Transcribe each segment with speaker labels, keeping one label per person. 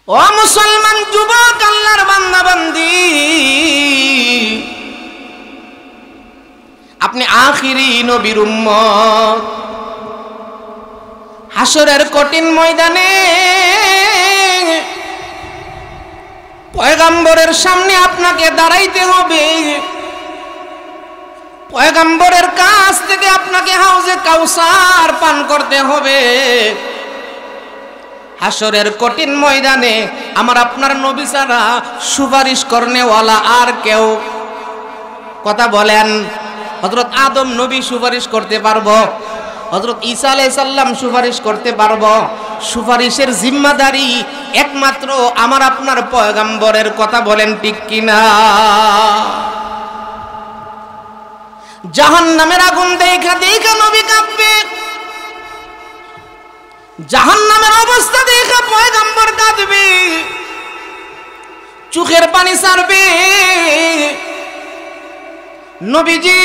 Speaker 1: ও মুসলমান যুবক, আল্লাহর বান্দা বান্দি, আপনি আখিরি নবীর উম্মত। হাসরের কঠিন ময়দানে পয়গম্বরের সামনে আপনাকে দাঁড়াইতে হবে। পয়গম্বরের কাছ থেকে আপনাকে হাউজে কাউসার পান করতে হবে। হাসরের কঠিন ময়দানে আমার আপনার নবী ছাড়া সুপারিশ করনেওয়ালা আর কেউ, কথা বলেন, হযরত আদম নবী সুপারিশ করতে পারবো? হযরত ঈসা আলাইহিস সালাম সুপারিশ করতে পারবো? সুপারিশের জিম্মাদারি একমাত্র আমার আপনার পয়গম্বরের, কথা বলেন ঠিক কিনা? জাহান্নামের আগুন দেখা দেখা নবী কাঁপবে, জাহান্নামের অবস্থা দেখা পয়গম্বর কাঁদবে, চোখের পানি ছাড়বে। নবীজি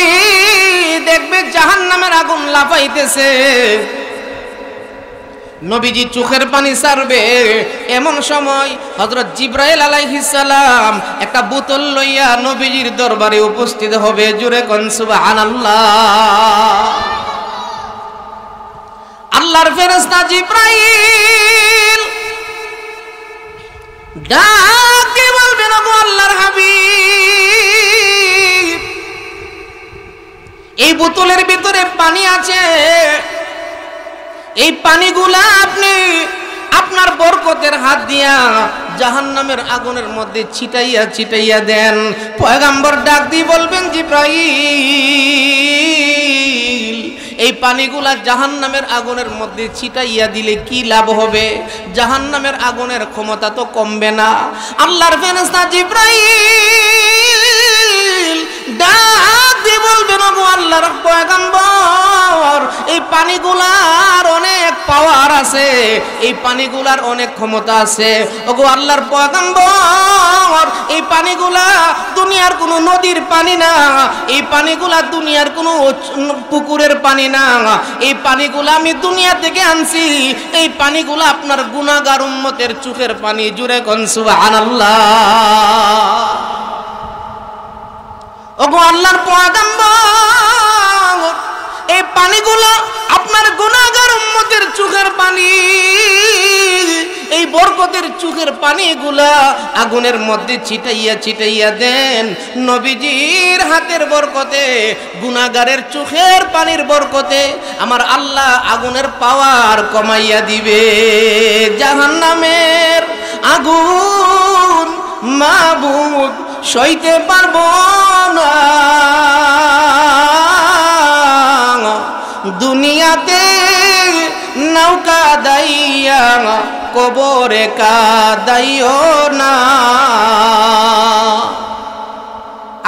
Speaker 1: দেখবে জাহান্নামের আগুন লাফাইতেছে, নবীজি চোখের পানি ছাড়বে। এমন সময় হযরত জিবরাইল আলাইহিস সালাম একটা বোতল লইয়া নবীজির দরবারে উপস্থিত হবে। জোরে কোন সুবহানাল্লাহ। আল্লাহর ফেরেশতা জিবরাইল ডাকে বলবেন, ওগো আল্লাহর হাবিব, এই বোতলের ভিতরে পানি আছে, এই পানিগুলা আপনি আপনার বরকতের হাত দিয়া জাহান্নামের আগুনের মধ্যে ছিটাইয়া ছিটাইয়া দেন। পয়গম্বর ডাক দিয়ে বলবেন, জিবরাইল, এই পানিগুলা জাহান্নামের আগুনের মধ্যে ছিটাইয়া দিলে কি লাভ হবে? জাহান্নামের আগুনের ক্ষমতা তো কমবে না। আল্লাহর ফেরেশতা জিবরাইল ডাক দিয়ে বলবেন, ওগো আল্লাহর পয়গম্বর, এই পানিগুলার অনেক পাওয়ার আছে, এই পানিগুলার অনেক ক্ষমতা আছে। ওগো আল্লাহর পয়গম্বর, এই পানিগুলা দুনিয়ার কোনো নদীর পানি না, এই পানিগুলা দুনিয়ার কোনো পুকুরের পানি না, এই পানিগুলা আমি দুনিয়া থেকে আনছি, এই পানিগুলা আপনার গুনাহগার উম্মতের চোখের পানি। জুড়ে কোন সুবহানাল্লাহ। ওগো আল্লাহর পয়গম্বর, এই পানিগুলো আপনার গুনাহগার উম্মতের চোখের পানি, এই বরকতের চোখের পানিগুলা আগুনের মধ্যে ছিটাইয়া ছিটাইয়া দেন। নবীজির হাতের বরকতে, গুনাহগারের চোখের পানির বরকতে আমার আল্লাহ আগুনের পাওয়ার কমাইয়া দিবে। জাহান্নামের আগুন মাবুদ সইতে পারবো না, দুনিয়াতে নৌকা দাইয়া কবরে কাদাইও না।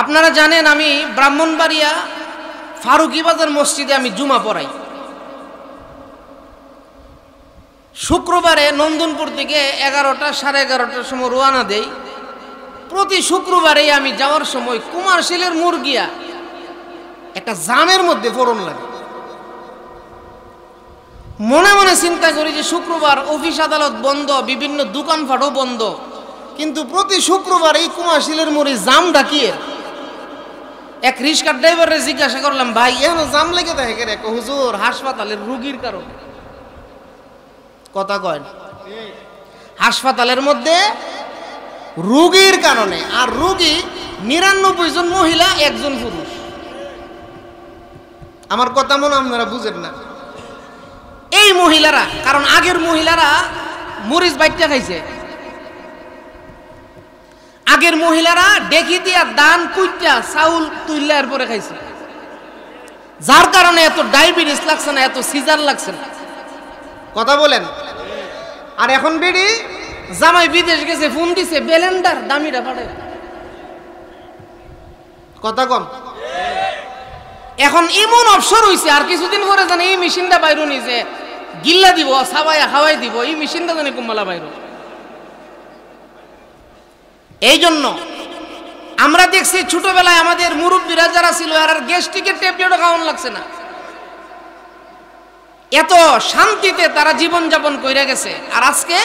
Speaker 1: আপনারা জানেন আমি ব্রাহ্মণবাড়িয়া ফারুকি বাজার মসজিদে আমি জুমা পড়াই। শুক্রবারে নন্দনপুর থেকে 11টা সাড়ে 11টার সময় রওনা দেই। প্রতি শুক্রবারেই আমি যাওয়ার সময় কুমারশিলের মুরগিয়া একটা জামের মধ্যে ফোরন লাগে। মনে মনে চিন্তা করি যে শুক্রবার অফিস আদালত বন্ধ, বিভিন্ন দোকানপাটও বন্ধ, কিন্তু প্রতি শুক্রবার এই কুমারশিলের মোড়ে জাম ডাকিয়ে এক রিক্সার ড্রাইভারে জিজ্ঞাসা করলাম, ভাই এখানে জাম লেগে থাকে রে? হুজুর হাসপাতালের রুগীর কারণে। কথা কয়, হাসপাতালের মধ্যে রোগীর কারণে, আর রোগী 99 জন মহিলা, 1 জন পুরুষ। আমার কথা মনে আপনারা বুঝেন না। এই মহিলারা, কারণ আগের মহিলারা মরিচ বাইটটা খাইছে, আগের মহিলারা ডেকি দিয়া দান কুইটা চাউল তুইলা এরপরে খাইছে, যার কারণে এত ডায়াবেটিস লাগছে না, এত সিজার লাগছে না। কথা বলেন। আর এখন বেডি জামাই বিদেশ গেছে, ফোন দিছে, ব্লেন্ডার দামিটা পাঠায়। কথা কম। এখন এমন অবসর হইছে, আর কিছুদিন পরে জানে এই মেশিনটা বাইরো নিছে, গিল্লা দিব, সাবাইয়া খাওয়াই দিব, এই মেশিনটা জানে কুম্বালা বাইরো। এই জন্য আমরা দেখছি ছোটবেলায় আমাদের মুরব্বীরা যারা ছিল, আর গ্যাস্ট্রিকের ট্যাবলেটও খাওয়ানো লাগছে না, এত শান্তিতে তারা জীবন যাপন কইরা গেছে। আর আজকে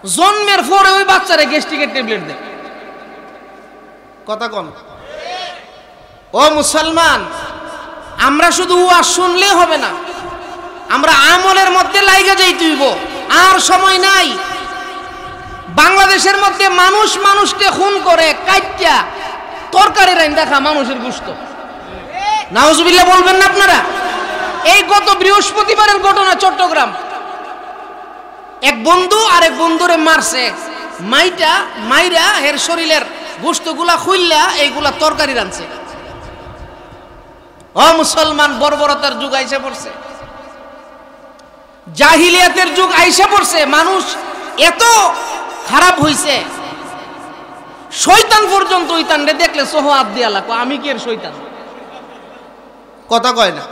Speaker 1: জন্মের পরে ওই বাচ্চারে গ্যাস্ট্রিকের ট্যাবলেট দেয়। কথা কম। ও মুসলমান, আমরা শুধু ওয়াজ শুনলে হবে না, আমরা আমলের মধ্যে লাইগা যাইতে হইব। আর সময় নাই। বাংলাদেশের মধ্যে মানুষ মানুষকে খুন করে, কাইট্টা তরকারি রাইন দেখা মানুষের গোশত। নাউজুবিল্লাহ বলবেন না আপনারা? এই গত বৃহস্পতিবারের ঘটনা চট্টগ্রাম, এক বন্ধু আরেক বন্ধুরে মারছে, মাইরা এর শরীরের গোশতগুলা খুইল্লা এইগুলা তরকারি রানছে। ও মুসলমান, বর্বরতার যুগ আইসা পড়ছে, জাহিলিয়াতের যুগ আইসা পড়ছে। মানুষ এত খারাপ হইছে, শয়তান পর্যন্ত ওইতানরে দেখলে সোহাত দিয়া লাগো, আমি কি এর শয়তান? কথা কয় না।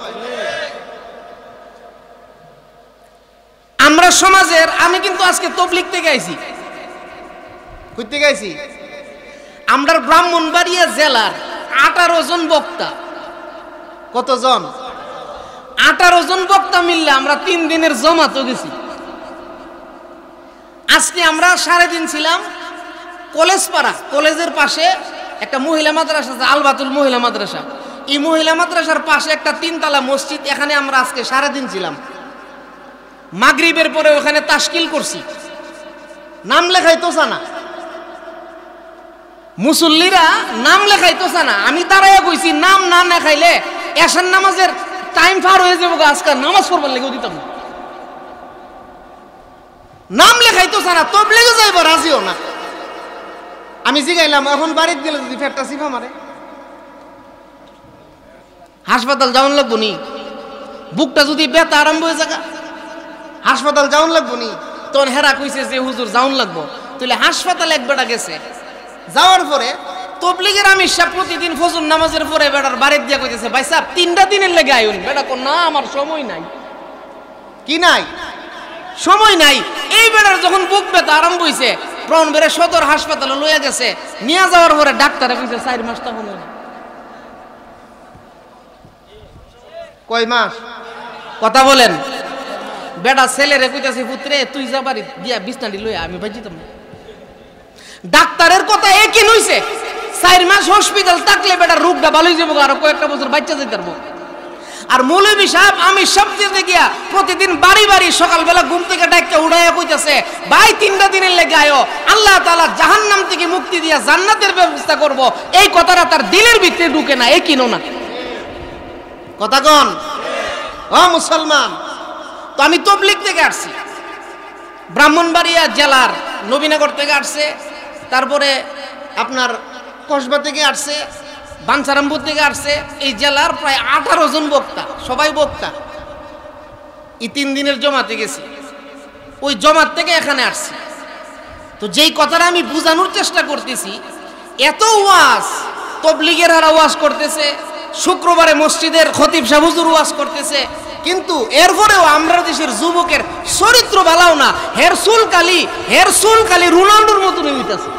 Speaker 1: আমরা সমাজের, আমি কিন্তু আজকে তবলিগ থেকে আইছি। কই থেকে আইছি? আমরা ব্রাহ্মণবাড়িয়া জেলার 18 জন বক্তা। কতজন? 18 জন বক্তা মিললে আমরা 3 দিনের জমাতো গেছি। আজকে আমরা 3.5 দিন ছিলাম কলেজ পাড়া, কলেজের পাশে একটা মহিলা মাদ্রাসা আছে, আলবাতুল মহিলা মাদ্রাসা। এই মহিলা মাদ্রাসার পাশে একটা 3তলা মসজিদ, এখানে আমরা আজকে 3.5 দিন ছিলাম। মাগরিবের পরে ওখানে তাশকিল করছি, নাম লেখাইতোছে না, মুসল্লিরা নাম লেখাইতোছে না। আমি দাঁড়াইয়া কইছি, নাম না লেখাইলে এশার নামাজের টাইম পার হয়ে যাবো, আজকাল নামাজ পড়বার লেগেও দিতাম না। নাম লেখাইতোছে না, তবলিগে যাইব রাজিও না। আমি জিগাইলাম, এখন বাড়িতে গেলে যদি ফেরটা সিফা মারে, হাসপাতাল যাওয়ান লাগবো নি? বুকটা যদি ব্যথা আরম্ভ হয়ে যাগা, হাসপাতাল যাওয়ান লাগবো নি? তখন হেরা কইছে যে হুজুর যাওয়ান লাগবো। তাহলে হাসপাতালে এক বেটা গেছে, যাওয়ার পরে তবলিগের আমির সাহেব প্রতিদিন ফজর নামাজের পরে বেটার বাড়িতে দিয়া কইতেছে, ভাই সাহেব 3টা দিনের লেগে আইন। বেটা কো, না আমার সময় নাই। কি নাই? সময় নাই। এই বেটার যখন বুক ব্যথা আরম্ভ হইছে, প্রাণ বেড়ে সদর হাসপাতালে লইয়া গেছে। নিয়ে যাওয়ার পরে ডাক্তারে কইছে 4 মাসটা হলো না। কয় মাস? কথা বলেন। বেটা ছেলেরে কইতাছে, পুত্রে তুই যা বাড়ি দিয়া বিছনাটি লইয়া, আমি ভাই যেতাম না। ডাক্তারের কথা একই নইছে, 4 মাস হসপিটাল থাকলে বেটা রোগটা ভালো হয়ে যাবো, আরো কয়েকটা বছর বাচ্চা যেতে পারবো। আর মৌলভী সাহেব আমি সব দিতে গিয়া প্রতিদিন বাড়ি বাড়ি সকালবেলা ঘুম থেকে ডাক্তার উড়াইয়া কইতাছে, ভাই 3টা দিনের লেগে আয়ো, আল্লাহ তাআলা জাহান্নাম থেকে মুক্তি দিয়া জান্নাতের ব্যবস্থা করব। এই কথাটা তার দিলের ভিতরে ঢুকে না, এই কিনো না। কথা কন। ও মুসলমান, তো আমি তবলিগ থেকে আসছি, ব্রাহ্মণবাড়িয়া জেলার নবীনগর থেকে আসছে, তারপরে আপনার কসবা থেকে আসছে, বাঞ্ছারামপুর থেকে আসছে। এই জেলার প্রায় 18 জন বক্তা, সবাই বক্তা। এই 3 দিনের জমাতে গেছি, ওই জমাত থেকে এখানে আসছি। তো যেই কথাটা আমি বোঝানোর চেষ্টা করতেছি, এত ওয়াজ তবলিগের হারা ওয়াজ করতেছে, শুক্রবারে মসজিদের খতিব সাহেব হুজুর ওয়াজ করতেছে, কিন্তু এরপরেও আমরা দেশের যুবকের চরিত্র ভালো না। হের চুল কালি রোনাল্ডোর মতন হইতাছে।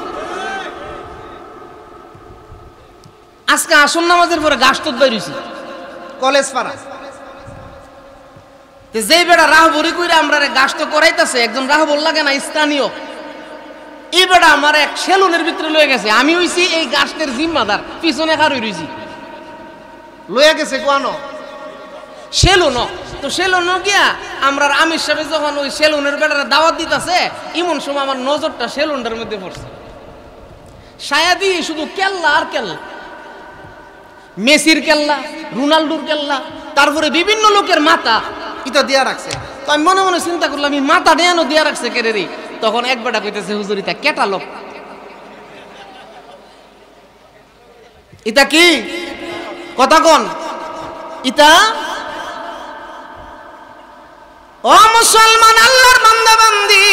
Speaker 1: আজকে আসন নামাজের পরে গাছ তুত বাইরেছি কলেজ পাড়া, যেই বেটা রাহবরি কইরা আমরা গাছ তো করাইতেছে, একজন রাহবর লাগে না স্থানীয়, এই বেটা আমার এক সেলুনের ভিতরে লয়ে গেছে। আমি হইছি এই গাছের জিম্মাদার, পিছনে কারই রইছি, লইয়া গেছে কোয়ানো সেলুন। তো সেলুন গিয়া আমরা আমির সাহেব যখন ওই সেলুনের বেটারে দাওয়াত দিতেছে, এমন সময় আমার নজরটা সেলুনটার মধ্যে পড়ছে। সায়াদি শুধু কেল্লা আর কেল্লা, মেসির কেল্লা, রোনাল্ডোর কেল্লা, তারপরে বিভিন্ন লোকের মাথা ইটা দিয়া রাখছে। তো আমি মনে মনে চিন্তা করলাম, আমি মাথা দেয়ানো দিয়া রাখছে কেরে রে। তখন এক বেটা কইতেছে, হুজুর ইটা ক্যাটালগ। ইটা কি? কথা কন। ইটা ও মুসলমান, আল্লাহর বান্দা বান্দি,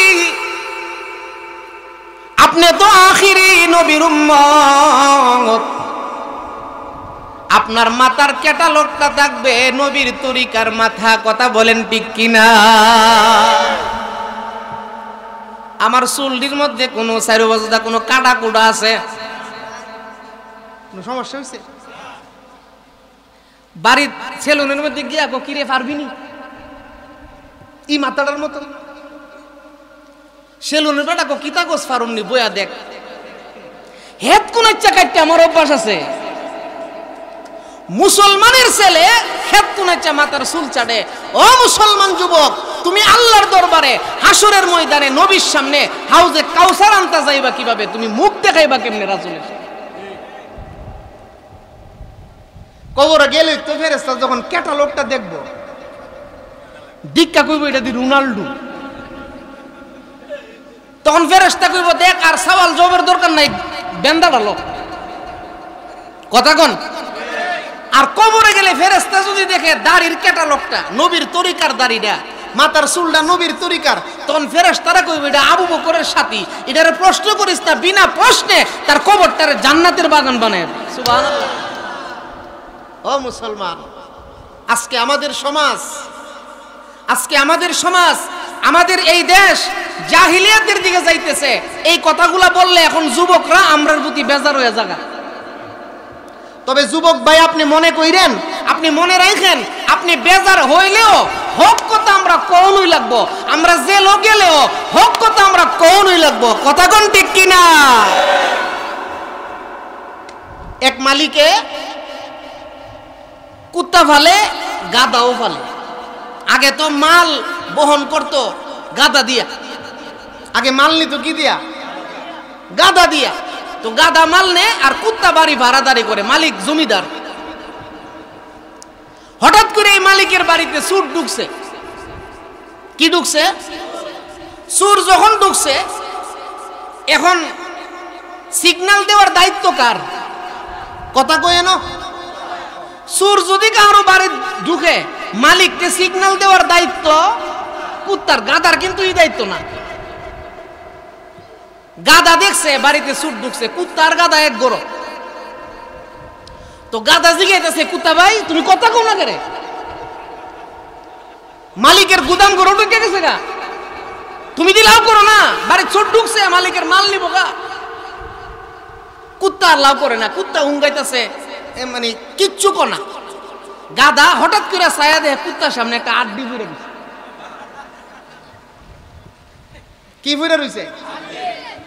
Speaker 1: আপনি তো আখিরি নবীর উম্মত, আপনার মাথার ক্যাটালগটা থাকবে নবীর তরিকার মাথা। কথা বলেন ঠিক কিনা? আমার চুলটির মধ্যে কোনো চারুবাজুদা কোনো কাটা কুটা আছে? কোনো সমস্যা হয়েছে? বাড়ির সেলুনের মধ্যে গিয়া কিরে পারবিনি ই মাথাটার মতো? সেলুনের বেটা কো কিতা গোস ফারুমনি বয়া দেখ হেত কোন ইচ্ছা কাটতে আমার অভ্যাস আছে মুসলমানের ছেলে হেত কোন ইচ্ছা মাথার চুল চাটে ও মুসলমান যুবক তুমি আল্লাহর দরবারে হাসরের ময়দানে নবীর সামনে হাউজে কাউসার আনতে যাইবা কিভাবে তুমি মুখ দেখাইবা কেমনে রাসূলের কবরে গেলে তো ফেরেশতা যখন ক্যাটালগটা দেখবো দীক্ষা কইব এটা দি রোনাল্ডো তখন ফেরেশতা কইব দেখ আর সওয়াল জবাবের দরকার নাই বেন্দা ডালো কথা কোন আর কবরে গেলে ফেরেশতা যদি দেখে দাড়ির ক্যাটালগটা নবীর তরিকার দাড়িটা মাথার চুলটা নবীর তরিকার তখন ফেরেশতারা কইব এটা আবু বকরের সাথী এটারে প্রশ্ন করিস না বিনা প্রশ্নে তার কবরটারে জান্নাতের বাগান বানায় সুবহানাল্লাহ ও মুসলমান আজকে আমাদের সমাজ আমাদের এই দেশ জাহিলিয়াতের দিকে যাইতেছে এই কথাগুলা বললে এখন যুবকরা আমরার প্রতি বেজার হয়ে যাগা তবে যুবক ভাই আপনি মনে কইরেন আপনি মনে রাখেন আপনি বেজার হইলেও হক কথা আমরা কোনই লাগবো আমরা জেল গেলেও হক কথা আমরা কোনই লাগবো কথা কোন ঠিক কিনা এক মালিকে কুত্তা ফালে গাদাও ফালে আগে তো মাল বহন করতো গাদা দিয়া আগে মাল নিত কি দিয়া গাদা দিয়া তো গাদা মাল নে আর কুত্তা বাড়ি ভাড়াদারি করে মালিক জমিদার হঠাৎ করে এই মালিকের বাড়িতে চোর ঢুকছে কি ঢুকছে চোর যখন ঢুকছে এখন সিগন্যাল দেওয়ার দায়িত্ব কার কথা কয় না চোর যদি কারো বাড়ি ঢুকে মালিককে সিগন্যাল দেওয়ার দায়িত্ব কুত্তার গাদার কিন্তু এই দায়িত্ব না গাদা দেখছে বাড়িতে চোর ঢুকছে কুত্তার গাদা এক গরো তো গাদা জিগাইতেছে কুত্তা ভাই তুমি কথা কও না করে মালিকের গুদাম গরো ঢুকে গেছে গা তুমি দিলাও করো না বাড়ি চোর ঢুকছে মালিকের মাল নিব গা কুত্তা লাভ করে না কুত্তা হুঙ্গাইতেছে মানে কিচ্ছু কোনা গাদা হঠাৎ করে ছায়া দেয় কুত্তার সামনে একটা আড্ডি ফুরে গেছে কি ফুরে রইছে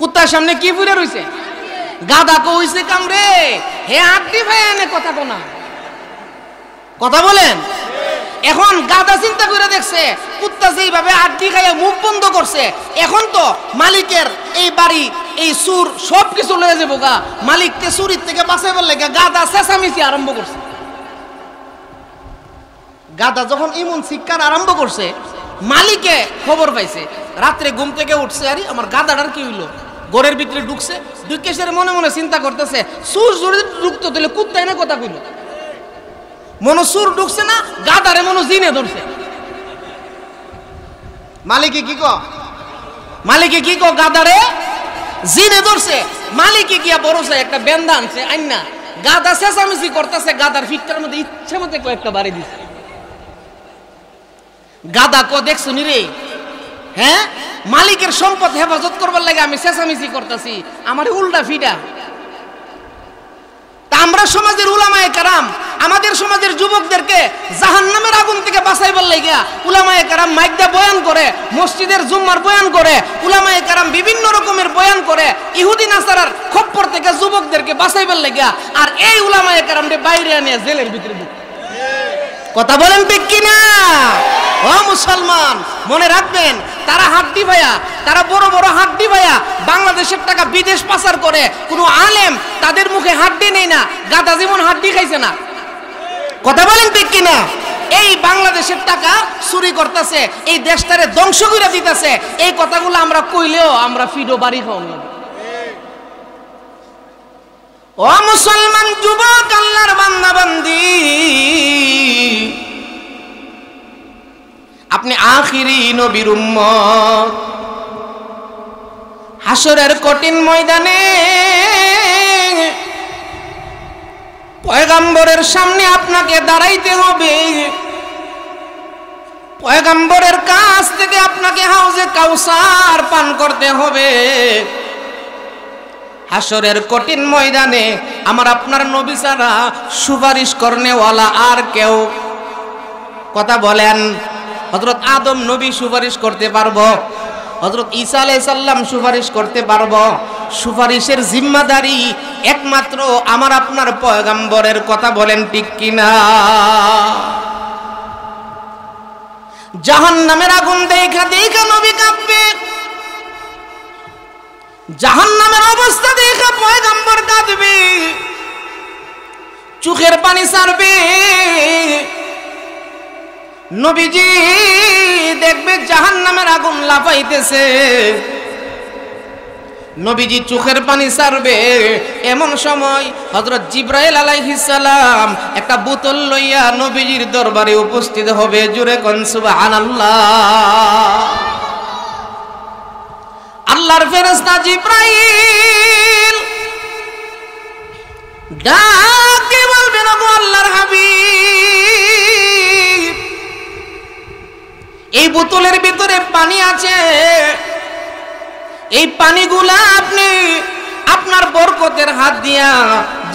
Speaker 1: কুত্তার সামনে কি ফুরে রইছে গাদা কইছে কামরে হে আড্ডি ভাই এনে কথা কোনা কথা বলেন এখন গাদা চিন্তা করে দেখছে কুত্তা যেইভাবে আড্ডি খাইয়া মুখ বন্ধ করছে এখন তো মালিকের এই বাড়ি এই সুর সবকিছু লয়ে যাবো গা মালিককে চুরির থেকে বাঁচাইবার লাগে গাদা চেঁচামেচি আরম্ভ করছে গাদা যখন ইমন শিক্ষার আরম্ভ করছে মালিকে খবর পাইছে রাত্রে ঘুম থেকে উঠছে আরে আমার গাদাটার কি হইলো ঘরের ভিতরে ঢুকছে ঢুকে সে মনে মনে চিন্তা করতেছে সুর জোরে ঢুকতো তাহলে কুত্তাই না কথা কইল মনো সুর ঢুকছে না গাদারে মনো জিনে ধরছে মালিকে কি ক গাদারে জিনে ধরছে মালিকে গিয়া বড়ছে একটা বেন্দা আনছে আইনা গাদা চেঁচামেচি করতেছে গাদার ফিটটার মধ্যে ইচ্ছা মতো কয়েকটা বাড়ি দিছে গাদা ক দেখছো নি রে হ্যাঁ মালিকের সম্পদ হেফাজত করবার লাগে আমি চেঁচামেচি করতেছি আমার উল্টা ফিটা তা আমরা সমাজের উলামায়ে কেরাম আমাদের সমাজের যুবকদেরকে জাহান্নামের আগুন থেকে বাঁচাইবার লাগে উলামায়ে কেরাম মাইক দিয়ে বয়ান করে মসজিদের জুম্মার বয়ান করে উলামায়ে কেরাম বিভিন্ন রকমের বয়ান করে ইহুদি নাসারার খপ্পর থেকে যুবকদেরকে বাঁচাইবার লাগে আর এই উলামায়ে কেরামকে বাইরে আনে জেলের ভিতরে ঢুকে কথা বলেন ঠিক কিনা ও মুসলমান মনে রাখবেন তারা হাড্ডি ভাইয়া তারা বড় বড় হাড্ডি ভাইয়া বাংলাদেশের টাকা বিদেশ পাচার করে কোনো আলেম তাদের মুখে হাড্ডি নেই না গাদা যেমন হাড্ডি খাইছে না কথা বলেন ঠিক কিনা এই বাংলাদেশের টাকা চুরি করতেছে এই দেশটারে ধ্বংস করে দিতেছে এই কথাগুলো আমরা কইলেও আমরা ফিডো বাড়ি খাওয়া না ও মুসলমান যুবক আল্লাহর বান্দা বান্দি আপনি আখিরি নবীর উম্মত হাসরের কঠিন ময়দানে পয়গম্বরের সামনে আপনাকে দাঁড়াইতে হবে পয়গম্বরের কাছ থেকে আপনাকে হাউজে কাউসার পান করতে হবে হাসরের কঠিন ময়দানে আমার আপনার নবী ছাড়া সুপারিশ করনেওয়ালা আর কেউ কথা বলেন হযরত আদম নবী সুপারিশ করতে পারবো হযরত ঈসা আলাইহিস সালাম সুপারিশ করতে পারবো? সুপারিশের জিম্মাদারি একমাত্র আমার আপনার পয়গম্বরের, কথা বলেন ঠিক কিনা? জাহান্নামের আগুন দেখা দেখা নবী কাঁপবে, জাহান্নামের অবস্থা দেখা পয়গম্বর কাঁদবে, চোখের পানি ছাড়বে। নবীজি দেখবে জাহান্নামের আগুন লাফাইতেছে, নবীজি চোখের পানি ছাড়বে। এমন সময় হযরত জিবরাইল আলাইহিস সালাম একটা বোতল লইয়া নবীজির দরবারে উপস্থিত হবে। জোরে কোন সুবহানাল্লাহ। আল্লাহর ফেরেশতা জিবরাইল ডাক দিয়ে বলবেন, ওগো আল্লাহর হাবিব, এই বোতলের ভিতরে পানি আছে, এই পানিগুলা আপনি আপনার বরকতের হাত দিয়া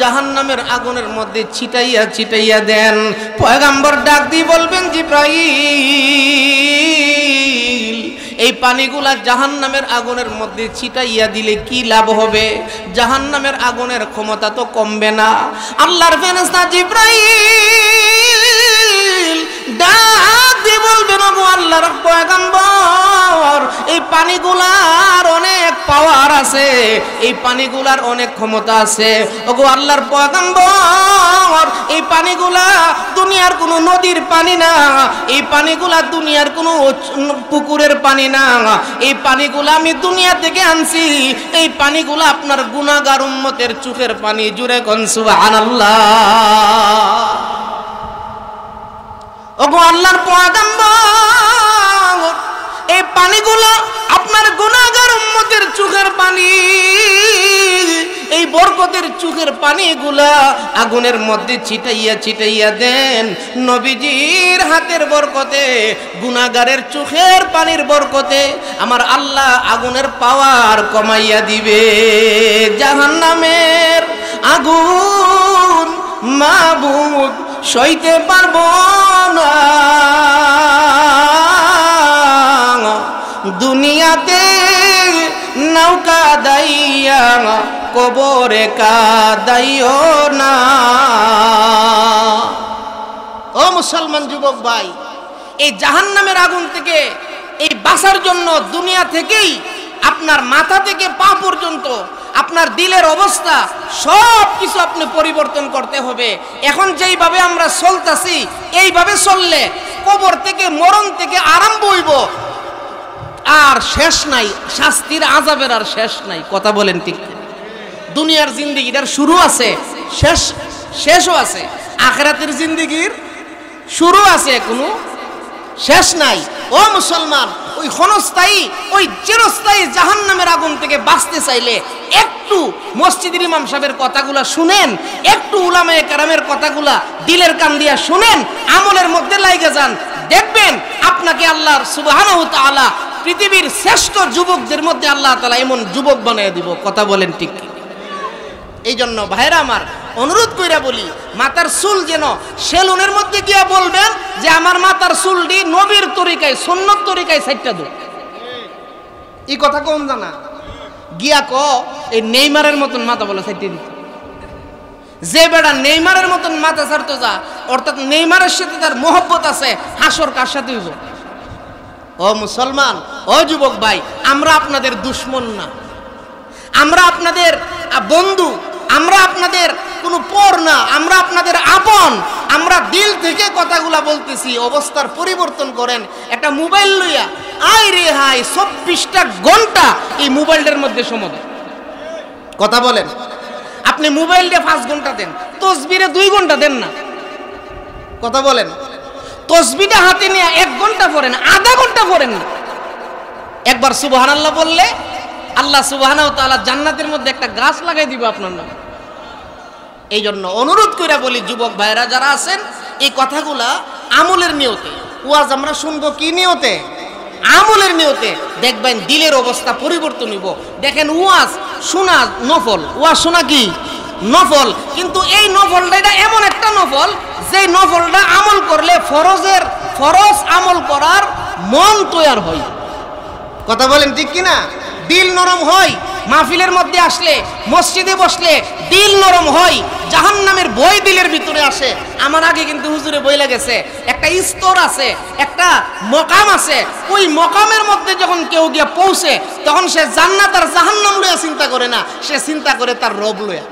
Speaker 1: জাহান্নামের আগুনের মধ্যে ছিটাইয়া ছিটাইয়া দেন। পয়গম্বর ডাক দিয়ে বলবেন, জিবরাইল, এই পানিগুলা জাহান্নামের আগুনের মধ্যে ছিটাইয়া দিলে কি লাভ হবে? জাহান্নামের আগুনের ক্ষমতা তো কমবে না। আল্লাহর ফেরেশতা জিবরাইল ডাক দিয়ে বলবেন, ওগো আল্লাহর পয়গম্বর, এই পানিগুলার অনেক পাওয়ার আছে, এই পানিগুলার অনেক ক্ষমতা আছে। ওগো আল্লাহর পয়গম্বর, এই পানিগুলা দুনিয়ার কোনো নদীর পানি না, এই পানিগুলা দুনিয়ার কোনো পুকুরের পানি না, এই পানিগুলা আমি দুনিয়া থেকে আনছি, এই পানিগুলা আপনার গুনাহগার উম্মতের চোখের পানি। জুরে কোন সুবহানাল্লাহ। ওগো আল্লাহর পয়গম্বর, এই পানিগুলো আপনার গুনাহগার উম্মতের চোখের পানি, এই বরকতের চোখের পানিগুলা আগুনের মধ্যে ছিটাইয়া ছিটাইয়া দেন। নবীজির হাতের বরকতে, গুনাহগারের চোখের পানির বরকতে আমার আল্লাহ আগুনের পাওয়ার কমাইয়া দিবে। জাহান্নামের আগুন মাবুদ সইতে পারবো না, দুনিয়াতে নৌকা দাইয়া কবরে কাদাইও না। ও মুসলমান যুবক ভাই, এই জাহান্নামের আগুন থেকে এই বাঁচার জন্য দুনিয়া থেকেই আপনার মাথা থেকে পা পর্যন্ত আপনার দিলের অবস্থা সব কিছু আপনি পরিবর্তন করতে হবে। এখন যেইভাবে আমরা চলতেছি, এইভাবে চললে কবর থেকে, মরণ থেকে আরম্ভ হইব, আর শেষ নাই, শাস্তির আযাবের আর শেষ নাই। কথা বলেন ঠিক? দুনিয়ার জিন্দেগিটার শুরু আছে, শেষও আছে। আখিরাতের জিন্দেগির শুরু আছে, কোনো শেষ নাই। ও মুসলমান, ওই ক্ষণস্থায়ী, ওই চিরস্থায়ী জাহান্নামের আগুন থেকে বাঁচতে চাইলে একটু মসজিদের ইমাম সাহেবের কথাগুলা শুনেন, একটু উলামায়ে কেরামের কথাগুলা দিলের কান দিয়া শুনেন, আমলের মধ্যে লাইগা যান, দেখবেন আপনাকে আল্লাহ সুবহানাহু ওয়া তাআলা পৃথিবীর শ্রেষ্ঠ যুবকদের মধ্যে আল্লাহ তাআলা এমন যুবক বানিয়ে দিব। কথা বলেন ঠিক? এই জন্য ভাইরা আমার, অনুরোধ কইরা বলি, মাথার চুল যেন সেলুনের মধ্যে গিয়া বলবেন যে আমার মাথার চুলটি নবীর তরিকায়, সুন্নত তরিকায় সাইটটা দো। এই কথা কম জানা গিয়া ক এই নেইমারের মতন মাথা বলে সাইটে দিত। যে বেড়া নেইমারের মতন মাথা ছাড়তো যা, অর্থাৎ নেইমারের সাথে তার মহব্বত আছে, হাসর কার সাথে হইব? ও মুসলমান, ও যুবক ভাই, আমরা আপনাদের দুশমন না, আমরা আপনাদের বন্ধু, আমরা আপনাদের কোনো পর না, আমরা আপনাদের আপন। আমরা দিল থেকে কথাগুলা বলতেছি। অবস্থার পরিবর্তন করেন। একটা মোবাইল লইয়া আই রে হাই 24টা ঘন্টা এই মোবাইলটার মধ্যে সময়। কথা বলেন, আপনি মোবাইল দিয়ে 5 ঘন্টা দেন, তসবিরে 2 ঘন্টা দেন না। কথা বলেন, তসবিটা হাতে নিয়ে 1 ঘন্টা পড়েন, আধা ঘন্টা পড়েন না। একবার সুবহানাল্লাহ বললে আল্লাহ সুবহানাহু ওয়া তাআলা জান্নাতের মধ্যে একটা গাছ লাগাই দিব আপনার নামে। এই জন্য অনুরোধ করে বলি, যুবক ভাইরা যারা আছেন, এই কথাগুলা আমলের নিয়তে, ওয়াজ আমরা শুনবো কি নিয়তে? আমলের নিয়তে। দেখবেন দিলের অবস্থা পরিবর্তন হইব। দেখেন, ওয়াজ শোনা নফল, ওয়াজ শোনা কি নফল, কিন্তু এই নফলটা এটা এমন একটা নফল যে নফলটা আমল করলে ফরজ আমল করার মন তৈয়ার হয়। কথা বলেন ঠিক কিনা? দিল নরম হয় মাহফিলের মধ্যে আসলে, মসজিদে বসলে দিল নরম হয়, জাহান্নামের ভয় দিলের ভিতরে আসে। আমার আগে কিন্তু হুজুরে বইলা গেছে একটা স্তর আছে, একটা মকাম আছে, ওই মকামের মধ্যে যখন কেউ গিয়া পৌঁছে তখন সে জান্নাত আর জাহান্নাম লইয়া চিন্তা করে না, সে চিন্তা করে তার রব লইয়া।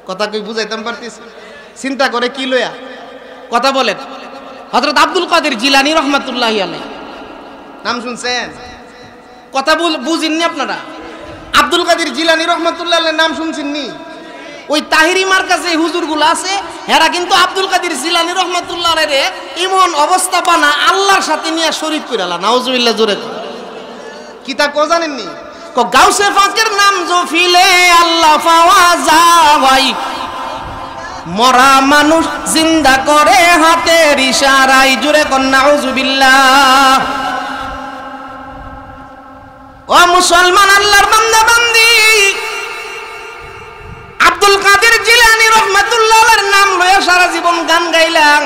Speaker 1: কথা কই বুঝাইতাম পারতিস? চিন্তা করে কি লইয়া? কথা বলেন। হযরত আব্দুল কাদের জিলানী রহমাতুল্লাহি আলাইহি, নাম শুনছেন? কথা বুঝিননি আপনারা? আব্দুল কাদের জিলানী রহমাতুল্লাহ আলাইহির নাম শুনছেননি? ওই তাহিরি মার্কাজে হুজুরগুলো আছে, এরা কিন্তু আব্দুল কাদের জিলানী রহমাতুল্লাহ আলাইহি এমন অবস্থা বানা আল্লাহর সাথে নিয়ে শরীক কইরালা। নাউজুবিল্লাহ, জোরে কি তা কো জানেননি? কো গাউসে পাকের নাম জফিলে আল্লাহ পাওয়া যায়, মরা মানুষ জিন্দা করে হাতের ইশারায়। জোরে কোন নাউজুবিল্লাহ। ও মুসলমান আল্লাহর বান্দা বান্দি, আব্দুল কাদের জিলানী রাহমাতুল্লাহ আলাইহির নাম লয়ে সারা জীবন গান গাইলাম,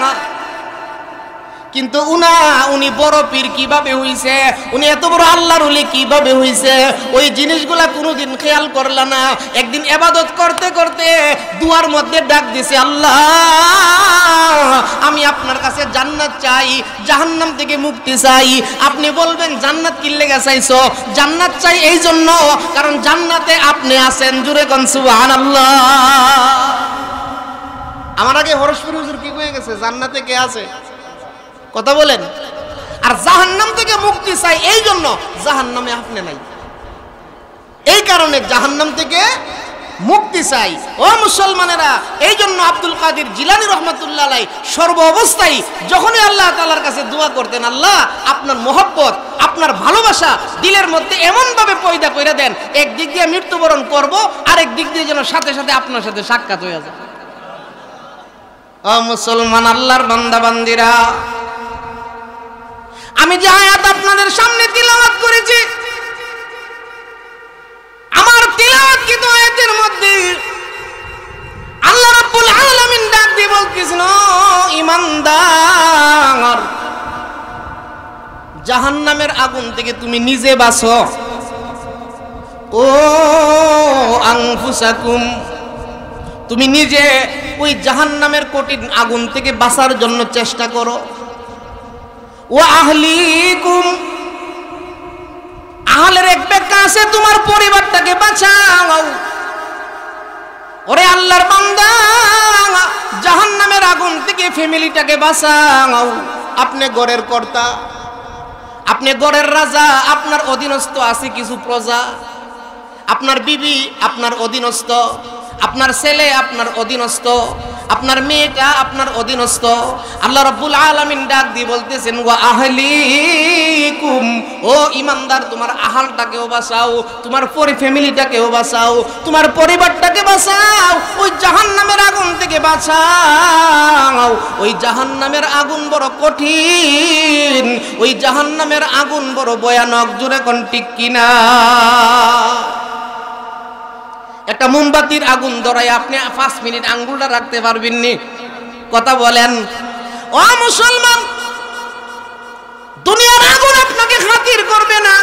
Speaker 1: কিন্তু উনি বড় পীর কিভাবে হইছে, উনি এত বড় আল্লাহর ওলি কিভাবে হইছে, ওই জিনিসগুলা কোনোদিন খেয়াল করলা না। একদিন ইবাদত করতে করতে দুয়ার মধ্যে ডাক দিছে, আল্লাহ আমি আপনার কাছে জান্নাত চাই, জাহান্নাম থেকে মুক্তি চাই। আপনি বলবেন জান্নাত কি লেগে চাইছো? জান্নাত চাই এই জন্য কারণ জান্নাতে আপনি আছেন। জুরে কোন সুবহানাল্লাহ। আমার আগে হরসপুর হুজুর কি কয়ে গেছে? জান্নাতে কে আছে? কথা বলেন। আর জাহান্নাম থেকে মুক্তি চাই এই জন্য জাহান্নামে আপনি নাই, এই কারণে জাহান্নাম থেকে মুক্তি চাই। ও মুসলমানেরা, এই জন্য আব্দুল কাদের জিলানী রহমাতুল্লাহ আলাইহি সর্ব অবস্থায় যখনই আল্লাহ তাআলার কাছে দোয়া করতেন, আল্লাহ আপনার মহব্বত, আপনার ভালোবাসা দিলের মধ্যে এমন ভাবে পয়দা করে দেন, একদিক দিয়ে মৃত্যুবরণ করব, আরেক দিক দিয়ে যেন সাথে সাথে আপনার সাথে সাক্ষাৎ হয়ে যায়। ও মুসলমান আল্লাহর বান্দা বান্দিরা, আমি যে আয়াত আপনাদের সামনে তিলাওয়াত করেছি, আমার তিলাওয়াতকৃত আয়াতের মধ্যে আল্লাহ রাব্বুল আলামিন ডাক দিয়ে বলতেছেন, ঈমানদার, জাহান্নামের আগুন থেকে তুমি নিজে বাঁচো। ও আনফুসাকুম, তুমি নিজে ওই জাহান্নামের কঠিন আগুন থেকে বাঁচার জন্য চেষ্টা করো। ওয়া আহলিকুম, আহলের এক ব্যাখ্যা আছে তোমার পরিবারটাকে বাঁচাও। ওরে আল্লাহর বান্দা, জাহান্নামের আগুন থেকে ফ্যামিলিটাকে বাঁচাও। আপনি ঘরের কর্তা, আপনি ঘরের রাজা, আপনার অধীনস্থ আছে কিছু প্রজা, আপনার বিবি আপনার অধীনস্থ, আপনার ছেলে আপনার অধীনস্থ, আপনার মেয়েটা আপনার অধীনস্থ। আল্লাহ রাব্বুল আলামিন ডাক দিয়ে বলতেছেন, ওয়া আহলিকুম, ও ঈমানদার তোমার আহলটাকেও বাঁচাও, তোমার ফ্যামিলিটাকেও বাঁচাও, তোমার পরিবারটাকে বাঁচাও, ওই জাহান্নামের আগুন থেকে বাঁচাও। ওই জাহান্নামের আগুন বড় কঠিন, ওই জাহান্নামের আগুন বড় ভয়ানক। জোরে কোন ঠিক কিনা? একটা মোমবাতির আগুন ধরায় আপনি 5 মিনিট আঙ্গুলটা রাখতে পারবেন নি? কথা বলেন। ও মুসলমান, দুনিয়ার আগুন আপনাকে খাতির করবে না,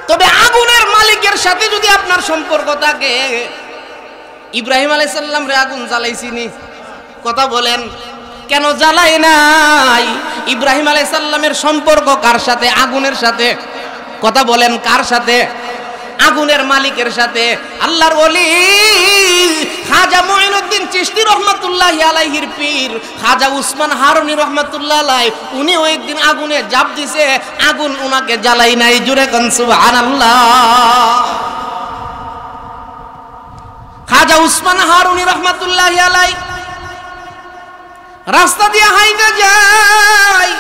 Speaker 1: তবে আগুনের মালিকের সাথে যদি আপনার সম্পর্ক থাকে। ইব্রাহিম আলাইহিস সালাম রে আগুন জ্বালাইছিনি? কথা বলেন। কেন জ্বালাই নাই? ইব্রাহিম আলাইহিস সালামের সম্পর্ক কার সাথে? আগুনের সাথে। কথা বলেন, কার সাথে? আগুনের মালিকের সাথে। আল্লাহর ওলি খাজা মুঈনুদ্দিন চিশতি রাহমাতুল্লাহি আলাইহির পীর খাজা উসমান হারুনি রাহমাতুল্লাহ আলাইহি, উনিও একদিন আগুনে ঝাঁপ দিছে, আগুন উনাকে জ্বালাই নাই। জোরে কোন সুবহানাল্লাহ। খাজা উসমান হারুনি রাহমাতুল্লাহি আলাইহি রাস্তা দিয়ে হাইটা যায়,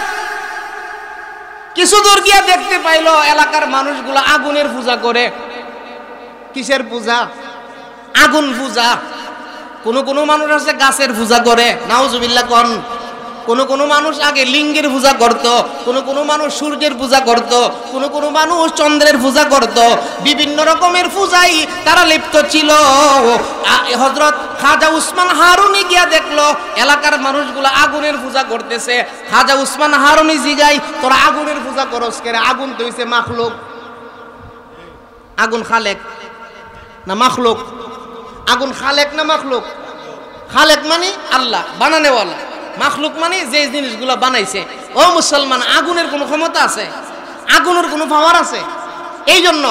Speaker 1: কিছু দূর গিয়া দেখতে পাইলো এলাকার মানুষগুলো আগুনের পূজা করে। কিসের পূজা? আগুন পূজা। কোন কোন মানুষ আছে গাছের পূজা করে। নাউজুবিল্লাহ কোন। কোন মানুষ আগে লিঙ্গের পূজা করত, কোন মানুষ সূর্যের পূজা করত, কোন মানুষ চন্দ্রের পূজা করত, বিভিন্ন রকমের পূজাই তারা লিপ্ত ছিল। হযরত খাজা উসমান হারুনি গিয়া দেখলো এলাকার মানুষগুলো আগুনের পূজা করতেছে। খাজা উসমান হারুনি জিগাই, তোরা আগুনের পূজা করস কেন? আগুন তো হইছে মাখলুক। আগুন খালেক না মাখলুক? আগুন খালেক না মাখলুক? খালেক মানে আল্লাহ বানানেওয়ালা, মাখলুক মানে যে জিনিসগুলো বানাইছে। ও মুসলমান, আগুনের কোনো ক্ষমতা আছে? আগুনের কোনো পাওয়ার আছে? এই জন্য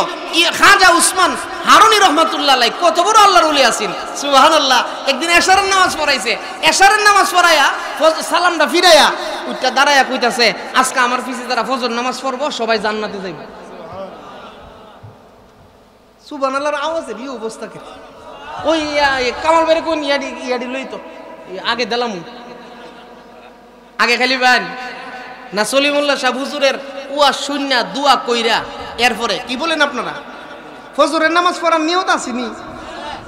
Speaker 1: খাজা উসমান হারুনি রহমাতুল্লাহ আলাইহি কত বড় আল্লাহর ওলি আছেন, সুবহানাল্লাহ। একদিন এশারের নামাজ পড়াইছে, এশারের নামাজ পড়াইয়া সালামটা ফিরাইয়া উঠটা দাঁড়াইয়া কইতাছে, আজকে আমার পিছে যারা ফজর নামাজ পড়বো সবাই জান্নাতে যাইবে। সুবহানাল্লাহর আওয়াজের এই অবস্থা কে? ওই কামাল বাইরে কোন ইয়াডি লই তো আগে দিলাম, আগে খালি বান না সলিমুল্লাহ সাহেব হুজুরের ওয়া শূন্য দোয়া কইরা এরপরে কি বলেন আপনারা? ফজরের নামাজ পড়ার নিয়ত আসেনি?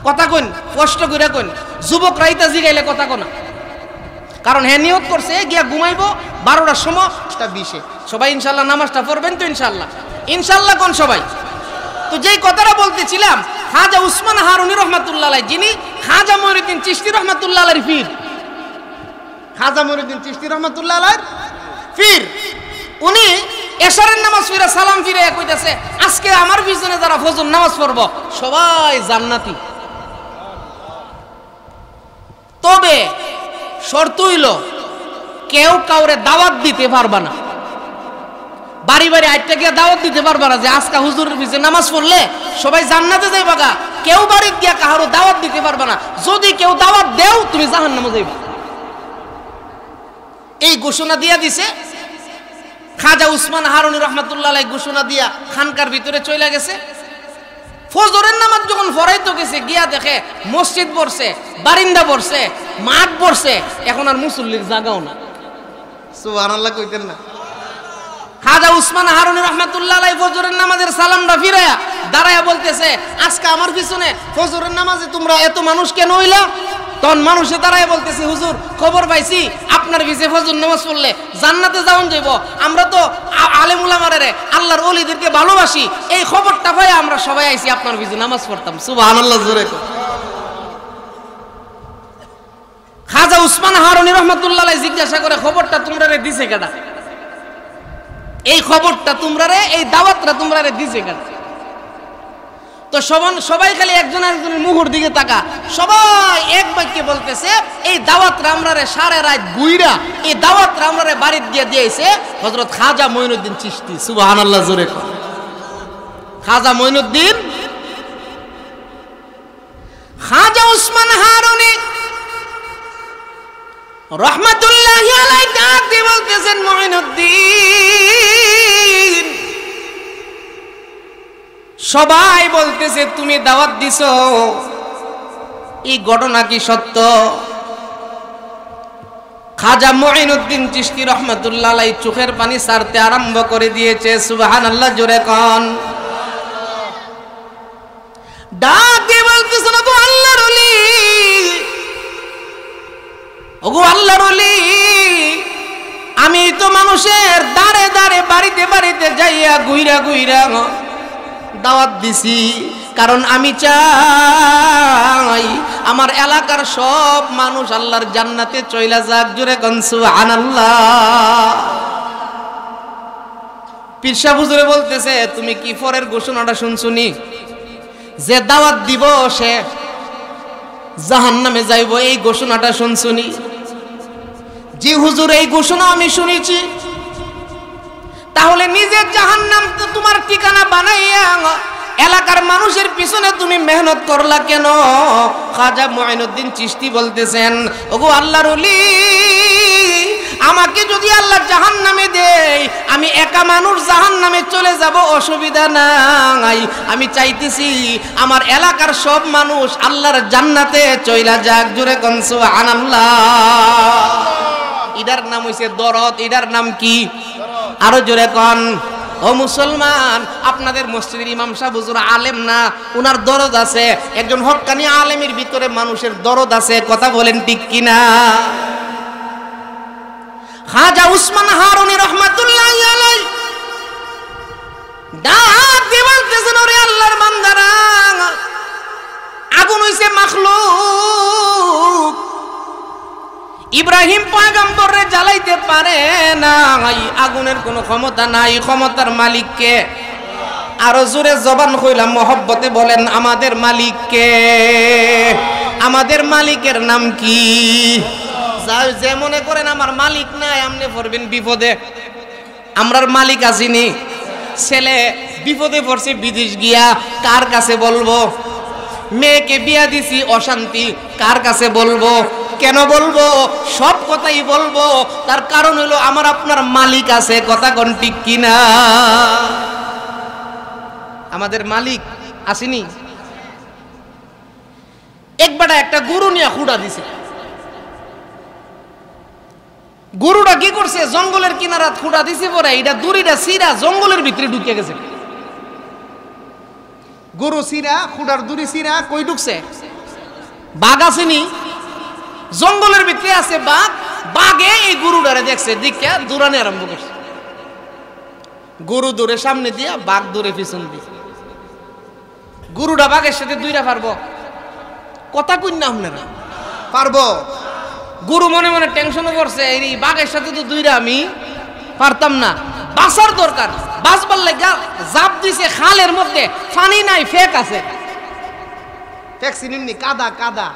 Speaker 1: কথা কইন, কষ্ট কইরা কইন। যুবক রাইতা জিগাইলে কথা কোনা, কারণ হ্যাঁ নিয়ত করছে গিয়া ঘুমাইবো 12টার সময় 20 সবাই ইনশাল্লাহ নামাজটা পড়বেন তো ইনশাল্লাহ? ইনশাল্লাহ কোন সবাই? তো যেই কথাটা বলতেছিলাম, খাজা উসমান হারুনি রহমাতুল্লাহ আলাইহি, যিনি খাজা মঈনুদ্দিন চিশতি রহমাতুল্লাহ আলাইহির পীর, খাজা মঈনুদ্দিন চিশতি রহমাতুল্লাহ আলাইহির পীর, উনি এশারের নামাজ ফিরে সালাম ফিরে কইতেছে, আজকে আমার পিছনে যারা ফজর নামাজ পড়বো সবাই জান্নাতি। তবে শর্ত হইল কেউ কাউরে দাওয়াত দিতে পারবা না, বাড়ি বাড়ি আইটা গিয়া দাওয়াত দিতে পারবা না যে আজকে হুজুরের পিছনে নামাজ পড়লে সবাই জান্নাতে যাইবা গা। কেউ বাড়ি গিয়া কাহারও দাওয়াত দিতে পারবা না। যদি কেউ দাওয়াত দেও তুমি জাহান্নামে যাইবা। এই ঘোষণা দিয়া দিছে খাজা উসমান হারুনি রহমাতুল্লাহ আলাইহি। ঘোষণা দিয়া খানকার ভিতরে চলে গেছে। ফজরের নামাজ যখন পড়াইতে গেছে গিয়া দেখে মসজিদ পড়ছে, বারিন্দা পড়ছে, মাঠ পড়ছে, এখন আর মুসল্লির জায়গাও না। সুবহানাল্লাহ কইতেন না? খাজা উসমান হারুনি রহমাতুল্লাহ আলাইহি ফজরের নামাজের সালামটা ফিরায়া দাঁড়ায়া বলতেছে, আজকে আমার পিছনে ফজরের নামাজে তোমরা এত মানুষ কেন হইলা? তখন মানুষে দাঁড়ায় বলতেছে, হুজুর খবর পাইছি আপনার পিছে ফজর নামাজ পড়লে জান্নাতে যাওন যাইব। আমরা তো আলেম উলামারে আল্লাহর ওলিদেরকে ভালোবাসি, এই খবরটা পাই আমরা সবাই আইছি আপনার পিছে নামাজ পড়তাম। সুবহানাল্লাহ জোরে কর। খাজা উসমান হারুনি রহমাতুল্লাহ আলাইহি জিজ্ঞাসা করে, খবরটা তোমরারে দিছে কেডা? এই খবরটা তোমরারে, এই দাওয়াতটা তোমরারে দিছে কেডা? তো সবাই খালি একজন আরেকজনের মুখের দিকে তাকা, সবাই এক বাক্যে বলতেছে, এই দাওয়াতটা আমরারে সারা রাত গুইরা এই দাওয়াতটা আমরারে বাড়িতে গিয়ে দিয়েছে হযরত খাজা মঈনুদ্দিন চিশতি। সুবহানাল্লাহ জোরে কর। খাজা মঈনুদ্দিন, খাজা উসমান হারুনি রহমাতুল্লাহি আলাইহি ডাক দিয়ে বলতেছেন, মঈনুদ্দিন, সবাই বলতেছে তুমি দাওয়াত দিছো, এই ঘটনা কি সত্য? খাজা মঈনুদ্দিন চিশতি রহমাতুল্লাহ আলাইহি চোখের পানি ছাড়তে আরম্ভ করে দিয়েছে। সুবহানাল্লাহ জোরে কোন। ডাক দিয়ে বলতেছেন, ওগো আল্লাহর ওলি, ওগো আল্লাহর ওলি, আমি তো মানুষের দাঁড়ে দাঁড়ে বাড়িতে বাড়িতে যাইয়া গুইরা গুইরা দাওয়াত দিছি, কারণ আমি চাই আমার এলাকার সব মানুষ আল্লাহর জান্নাতে চইলা যাক। জোরে কোন সুবহানাল্লাহ। পীর সাহেব হুজুরে বলতেছে, তুমি কি পরের ঘোষণাটা শুনছুনি? যে দাওয়াত দিব সে জাহান্নামে যাইব, এই ঘোষণাটা শুনছুনি? জি হুজুর, এই ঘোষণা আমি শুনেছি। তাহলে নিজের জাহান্নাম তো তোমার ঠিকানা বানাইয়া এলাকার মানুষের পিছনে তুমি মেহনত করলা কেন? খাজা মঈনুদ্দিন চিশতি বলতেছেন, ওগো আল্লাহর ওলি, আমাকে যদি আল্লাহ জাহান্নামে দেয়, আমি একা মানুষ জাহান্নামে চলে যাব, অসুবিধা নাই। আমি চাইতেছি আমার এলাকার সব মানুষ আল্লাহর জান্নাতে চইলা যাক। জোরে কোন সুবহানাল্লাহ। এটার নাম হইছে দরদ। এটার নাম কি? আরো জোরে কোন। ও মুসলমান, আপনাদের মসজিদের ইমাম সাহেব হুজুর আলেম না, উনার দরদ আছে। একজন হক্কানি আলেমের ভিতরে মানুষের দরদ আছে। কথা বলেন ঠিক কিনা? খাজা উসমান হারুনি রহমাতুল্লাহি আলাইহি ডাক দিয়ে বলতেছেন, ওরে আল্লাহর বান্দারা, আগুন হইছে মাখলুক, ইব্রাহিম পয়গম্বরে জ্বালাইতে পারে না, আগুনের কোনো ক্ষমতা নাই, ক্ষমতার মালিক কে? আরো জোরে জবান কইলাম মহব্বতে বলেন, আমাদের মালিক কে? আমাদের মালিকের নাম কি? যে মনে করেন আমার মালিক নাই, আমনে পড়বেন বিপদে। আমরার মালিক আসিনি। ছেলে বিপদে পড়ছে বিদেশ গিয়া, কার কাছে বলবো? মেয়েকে বিয়া দিছি, অশান্তি, কার কাছে বলবো? কেন বলবো? সব কথাই বলবো, তার কারণ হলো আমার আপনার মালিক আছে। কথা কোন ঠিক কিনা? আমাদের মালিক আসেনি। একবার একটা গরু নিয়ে খুঁড়া দিছে। গরুটা কি করছে? জঙ্গলের কিনারাত খুঁড়া দিছে, পরে এটা দড়িটা সিরা জঙ্গলের ভিতরে ঢুকে গেছে। গরু সিরা, খুঁড়ার দড়ি সিরা, কই ঢুকছে? বাঘ আসেনি, জঙ্গলের ভিতরে আছে বাঘ। বাঘে এই গরুটারে দেখছে, দেখে দৌড়ানি আরম্ভ করছে। গরু দৌড়ে সামনে দিয়া, বাঘ দৌড়ে পিছন দিয়ে। গরুটা বাঘের সাথে দুইটা পারবো? কথা কই না আপনারা? পারবো? গরু মনে মনে টেনশনে পড়ছে, এই বাঘের সাথে তো দুইটা আমি পারতাম না, বাঁচার দরকার। বাঁচবার লাগা জাপ দিছে খালের মধ্যে, পানি নাই, ফেক আছে। ফেক চিনেননি? কাদা কাদা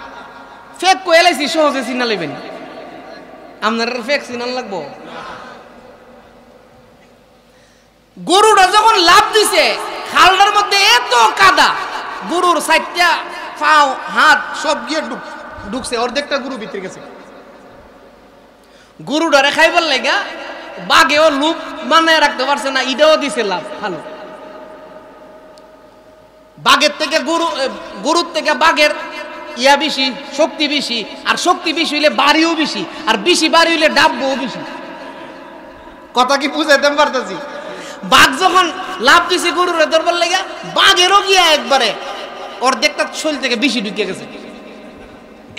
Speaker 1: ফেক কয়েলাইছি, সহজে চিনা লইবেন। আপনার ফেক চিনান লাগবো। গরুটা যখন লাভ দিছে খালটার মধ্যে, এত কাদা, গরুর সাইডটা পাও হাত সব গিয়ে ঢুকছে, অর্ধেকটা গরু ভিতরে গেছে। গরুটারে খাইবার লাগা বাঘেও লুপ মানে রাখতে পারছে না, ইটাও দিছে লাভ ভালো। বাঘের থেকে গরুর থেকে বাঘের ইয়া বেশি, শক্তি বেশি, আর শক্তি বেশি হইলে বাড়িও বেশি, আর বেশি বাড়ি হইলে ডাবও বেশি। কথা কি বুঝাইতে পারতেছি? বাঘ যখন লাভ দিছে গরুরে ধরবার লাগা, বাঘেরও গিয়া একবারে অর্ধেকটা শরীর থেকে বেশি ঢুকে গেছে।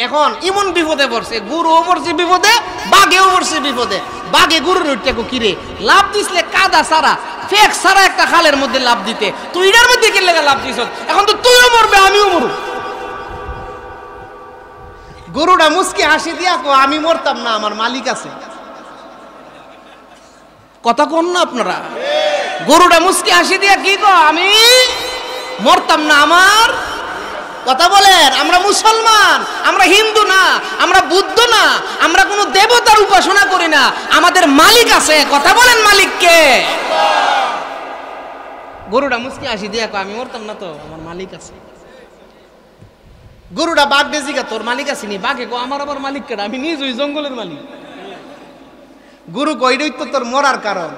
Speaker 1: এখন এমন বিপদে পড়ছে, গরুও পড়ছে বিপদে, বাঘেও পড়ছে বিপদে। বাঘে গরুর উঠতে কিরে লাভ দিসলে কাদা সারা, ফেক সারা একটা খালের মধ্যে লাভ দিতে, তুই এটার মধ্যে কে লেগে লাভ দিস? এখন তো তুইও মরবে, আমিও মরব। গরুটা মুসকি হাসি দিয়া কো, আমি মরতাম না, আমার মালিক আছে। কথা কোন না আপনারা? গরুটা মুসকি হাসি দিয়া কি কো, আমি মরতাম না, আমার। কথা বলেন, আমরা মুসলমান, আমরা হিন্দু না, আমরা বুদ্ধ না, আমরা কোনো দেবতার উপাসনা করি না, আমাদের মালিক আছে। কথা বলেন, মালিক কে? গরুটা মুসকি হাসি দিয়া কো, আমি মরতাম না তো, আমার মালিক আছে। গরুটা বাঘ বেজিকা, তোর মালিক আসেনি? বাঘে কো, আমার আবার মালিক কেডা? আমি নিজ ওই জঙ্গলের মালিক। গরু কইডই তো তোর মরার কারণ।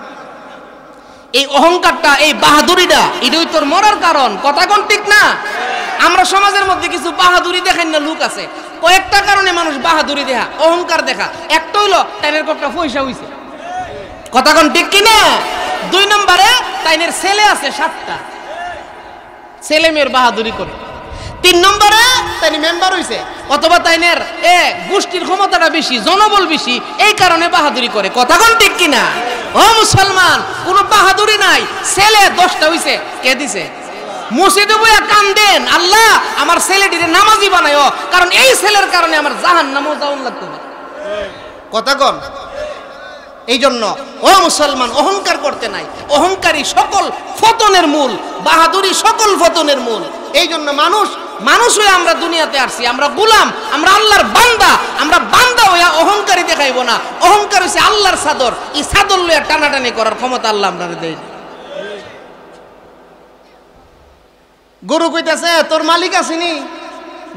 Speaker 1: এই অহংকারটা, এই বাহাদুরিটা, এটাই তোর মরার কারণ। কথা কোন ঠিক না? আমরা সমাজের মধ্যে কিছু বাহাদুরি দেখাই না লোক আছে, কয়েকটা কারণে মানুষ বাহাদুরি দেখা, অহংকার দেখা। একটা হইলো তাইনের কয়েকটা পয়সা হইছে। কথা কোন ঠিক কিনা? 2 নম্বরে তাইনের ছেলে আছে 7টা, ছেলে মেয়ের বাহাদুরি করে। 3 নম্বরে তাইনি মেম্বার হইছে, অথবা তাইনের গোষ্ঠীর ক্ষমতাটা বেশি, জনবল বেশি, এই কারণে বাহাদুরি করে। কথা কোন ঠিক কিনা? ও মুসলমান, কোনো বাহাদুরি নাই। ছেলে 10টা হইছে, কে দিছে? মসজিদে বইয়া কান্দেন, আল্লাহ আমার ছেলেটিরে নামাজি বানায়ো, কারণ এই ছেলের কারণে আমার জাহান্নামও যাওয়ার লাগতো না। কথা কোন? এই জন্য ও মুসলমান, অহংকার করতে নাই। অহংকারী সকল পতনের মূল, বাহাদুরি সকল পতনের মূল। এই জন্য মানুষ হয়ে আমরা দুনিয়াতে আসছি, আমরা গোলাম, আমরা আল্লাহর বান্দা। আমরা বান্দা হইয়া অহংকারী দেখাইব না। অহংকার হচ্ছে আল্লাহর চাদর, এই চাদর লইয়া টানাটানি করার ক্ষমতা আল্লাহ আমরা দেয়। গরু কইতাছে, তোর মালিক আসেনি?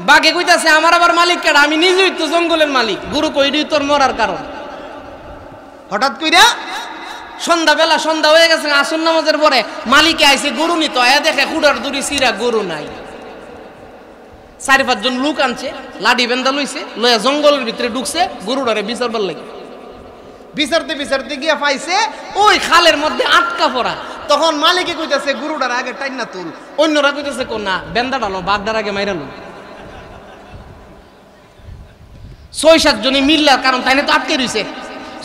Speaker 1: বাঘে কইতাছে, আমার আবার মালিক কেডা? আমি নিজেই তো জঙ্গলের মালিক। গরু কইডই তোর মরার কারণ। হঠাৎ কইরা সন্ধ্যাবেলা, সন্ধ্যা হয়ে গেছে, আসর নামাজের পরে মালিকে আইছে গরু নিত, আয়া দেখে খুঁড়ার দড়ি সিরা, গরু নাই। 4-5 জন লোক আনছে, লাঠি বেন্দা লইছে, লইয়া জঙ্গলের ভিতরে ঢুকছে, গরুটারে বিচারবার লাগে। বিচারতে বিচারতে গিয়া পাইছে ওই খালের মধ্যে আটকা পড়া। তখন মালিকে কইতাছে, গরুটার আগে টাইনা তুল। অন্যরা কইতাছে, কোন না, বেন্দা ডালো, বাঘটার আগে মাইরালো। 6-7 জনই মিললা, কারণ তাইনে তো আটকে রইছে।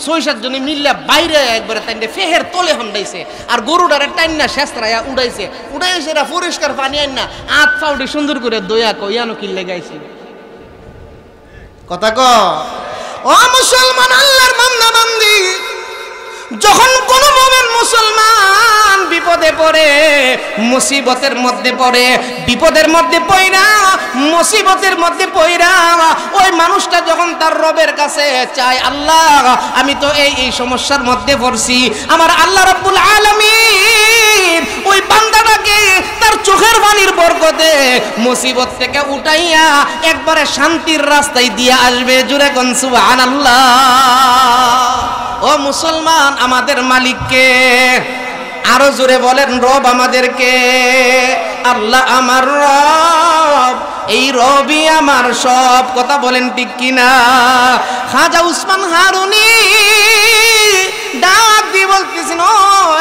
Speaker 1: ছয়-সাত জনে মিললে বাইরে একবারে তাইনে ফেহের তলে হামডাইছে আর গরুটারে টাইনা শেষরাইয়া উড়াইছে এরা পরিষ্কার পানি আইন না হাত পাউডি সুন্দর করে দইয়া কইয়ানো কিনলে গাইছে কথা ক ও মুসলমান আল্লাহর বান্দা বান্দি যখন কোন মুমিন মুসলমান বিপদে পড়ে মুসিবতের মধ্যে পড়ে বিপদের মধ্যে পড়া মুসিবতের মধ্যে পড়া ওই মানুষটা যখন তার রবের কাছে চায় আল্লাহ আমি তো এই সমস্যার মধ্যে পড়ছি আমার আল্লাহ রাব্বুল আলামিন ওই বান্দাটাকে তার চোখের পানির বরকতে মুসিবত থেকে উঠাইয়া একবারে শান্তির রাস্তায় দিয়ে আসবে জুরে কোন সুবহানাল্লাহ ও মুসলমান আমাদের মালিককে আরো জোরে বলেন রব আমাদেরকে আল্লাহ আমার রব এই রবই আমার সব কথা বলেন ঠিক কিনা খাজা উসমান হারুনি ডাক দিয়ে বলতেছেন ও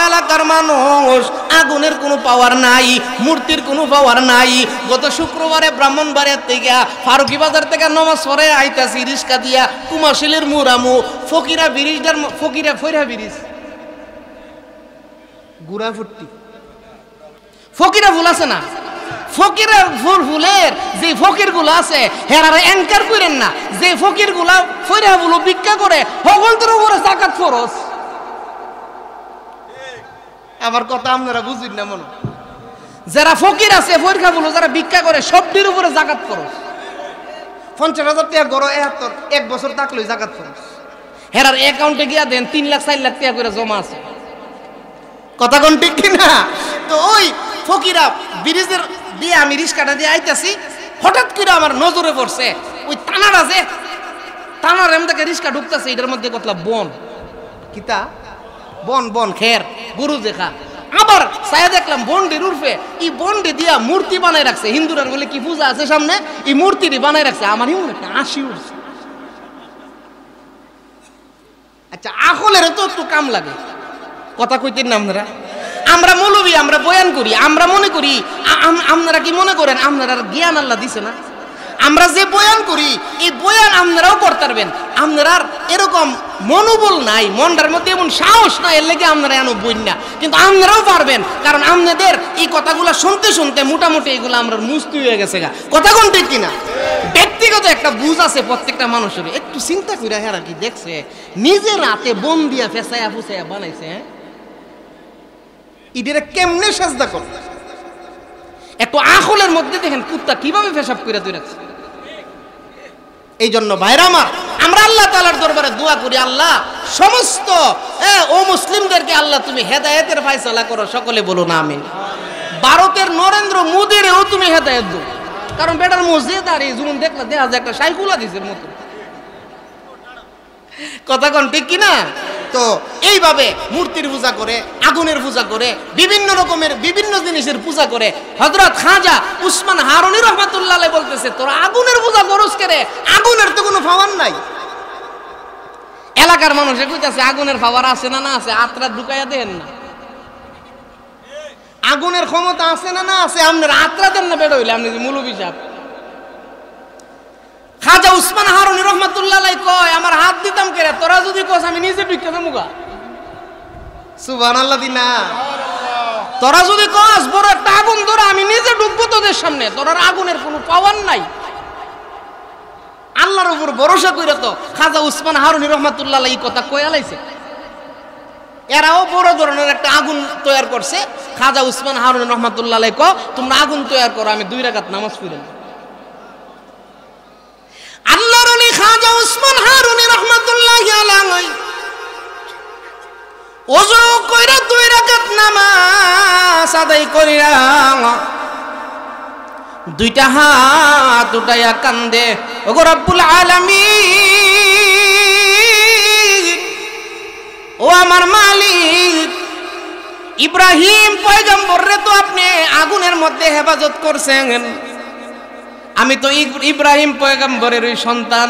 Speaker 1: এলাকার মানুষ আগুনের কোনো পাওয়ার নাই মূর্তির কোনো পাওয়ার নাই গত শুক্রবারে ব্রাহ্মণবাড়িয়া থেকে ফারুকি বাজার থেকে নমাজ পড়ে আইতাছি রিস্কা দিয়া কুমাশিলের মুরামু ফকিরা ব্রিজটার ফকিরা ফইরা ব্রিজ গুড়া ফুটটি ফকিরা ফুল আছে না ফকিরা ফুলের যে ফকির গুলো আছে হেরারে অ্যাঙ্কার করেন না যে ফকির গুলা ফইরা ফুল ভিক্ষা করে হগলদের উপরে যাকাত ফরজ আমার কথা আপনারা বুঝুন না মনে যারা ফকির আছে ফকিরা ফুল যারা ভিক্ষা করে সবটির উপরে যাকাত ফরজ 50,000 টাকা গড় 71 বছর থাকলে যাকাত ফরজ হেরার অ্যাকাউন্টে গিয়া দেন 3 লাখ 4 লাখ টাকা করে জমা আছে কথা কোন ঠিক কিনা তো ওই ফকিরা ব্রিজের দিয়ে আমি রিস্কাটা দিয়ে আইতাছি হঠাৎ করে আমার নজরে পড়ছে ওই টানার আছে টানার এমদাকে রিস্কা ঢুকতেছে এটার মধ্যে কতলা বন কিতা বন খের গরু দেখা আবার ছায়া দেখলাম বন্ডির উর্ফে এই বন্ডি দিয়া মূর্তি বানায় রাখছে হিন্দুরা বলে কি পূজা আছে সামনে এই মূর্তিটি বানায় রাখছে আমার হিমন একটা হাসি উঠছে আচ্ছা আকলের তো একটু কাম লাগে কথা কইতেন না আপনারা আমরা মৌলবী আমরা বয়ান করি আমরা মনে করি আপনারা কি মনে করেন আপনারা জ্ঞান আল্লাহ দিছে না আমরা যে বয়ান করি এই বয়ান আপনারাও করতে পারবেন আপনারা এরকম মনোবল নাই মনটার মধ্যে এমন সাহস নাই এর লেগে আপনারা এমন বই না কিন্তু আপনারাও পারবেন কারণ আপনাদের এই কথাগুলো শুনতে শুনতে মোটামুটি এগুলো আমরা মুস্তি হয়ে গেছে গা কথা কোন ঠিক কিনা ব্যক্তিগত একটা বুঝ আছে প্রত্যেকটা মানুষের একটু চিন্তা করে হেরা কি দেখছে নিজের রাতে বোন দিয়া ফেসায়া ফুসায়া বানাইছে ইদের কেমনে সাজদা করে একটু আখলের মধ্যে দেখেন কুত্তা কিভাবে পেশাব করে তুই রাখছে এই জন্য ভাইরা আমার আমরা আল্লাহ তাআলার দরবারে দোয়া করি আল্লাহ সমস্ত ও মুসলিমদেরকে আল্লাহ তুমি হেদায়েতের ফয়সালা করো সকলে বলুন আমিন ভারতের নরেন্দ্র মোদিরেও তুমি হেদায়েত দাও কারণ বেটার মসজিদ আর এই জুলুম দেখলে দেখা যায় একটা সাইকুলা দিছের মতো কথা কোন ঠিক কিনা তো এইভাবে মূর্তির পূজা করে আগুনের পূজা করে বিভিন্ন রকমের বিভিন্ন জিনিসের পূজা করে হযরত খাজা উসমান হারুনি রাহমাতুল্লাহ আলাইহি বলতেছে তোরা আগুনের পূজা করস কেন আগুনের তো কোনো পাওয়ার নাই এলাকার মানুষে কইতাছে আগুনের পাওয়ার আছে না আছে আত্রা ঢুকাইয়া দেন না আগুনের ক্ষমতা আছে না আছে আপনারা আত্রা দেন না বেড় হইলে আপনি যে মৌলভী সাহেব খাজা উসমান হারুনি রাহমাতুল্লাহ আলাইহি কয় আমার হাত দিতাম কেরে তোরা যদি কস আমি নিজে ভিক্ষা দেবুগা সুবহানাল্লাহ দিনা তোরা যদি কস বড় একটা আগুন ধরে আমি নিজে ঢুকবো তোদের সামনে তোর আগুনের কোনো পাওয়ার নাই আল্লাহর উপর ভরসা কইরা তো খাজা উসমান হারুনি রাহমাতুল্লাহ আলাইহি কথা কইয়া লাইছে এরাও বড় ধরনের একটা আগুন তৈরি করছে খাজা উসমান হারুনি রাহমাতুল্লাহ আলাইহি কয় তোমরা আগুন তৈরি করো আমি 2 রাকাত নামাজ পড়ি আল্লাহর ওলি খাজা উসমান হারুনি রাহমাতুল্লাহি আলাইহি ওযু কইরা 2 রাকাত নামাজ আদায় কইরা দুইটা হাত উঠাইয়া কান্দে ওগো রব্বুল আলামিন ও আমার মালিক ইব্রাহিম পয়গম্বররে তো আপনি আগুনের মধ্যে হেফাজত করছেন আমি তো ইব্রাহিম পয়গম্বরের সন্তান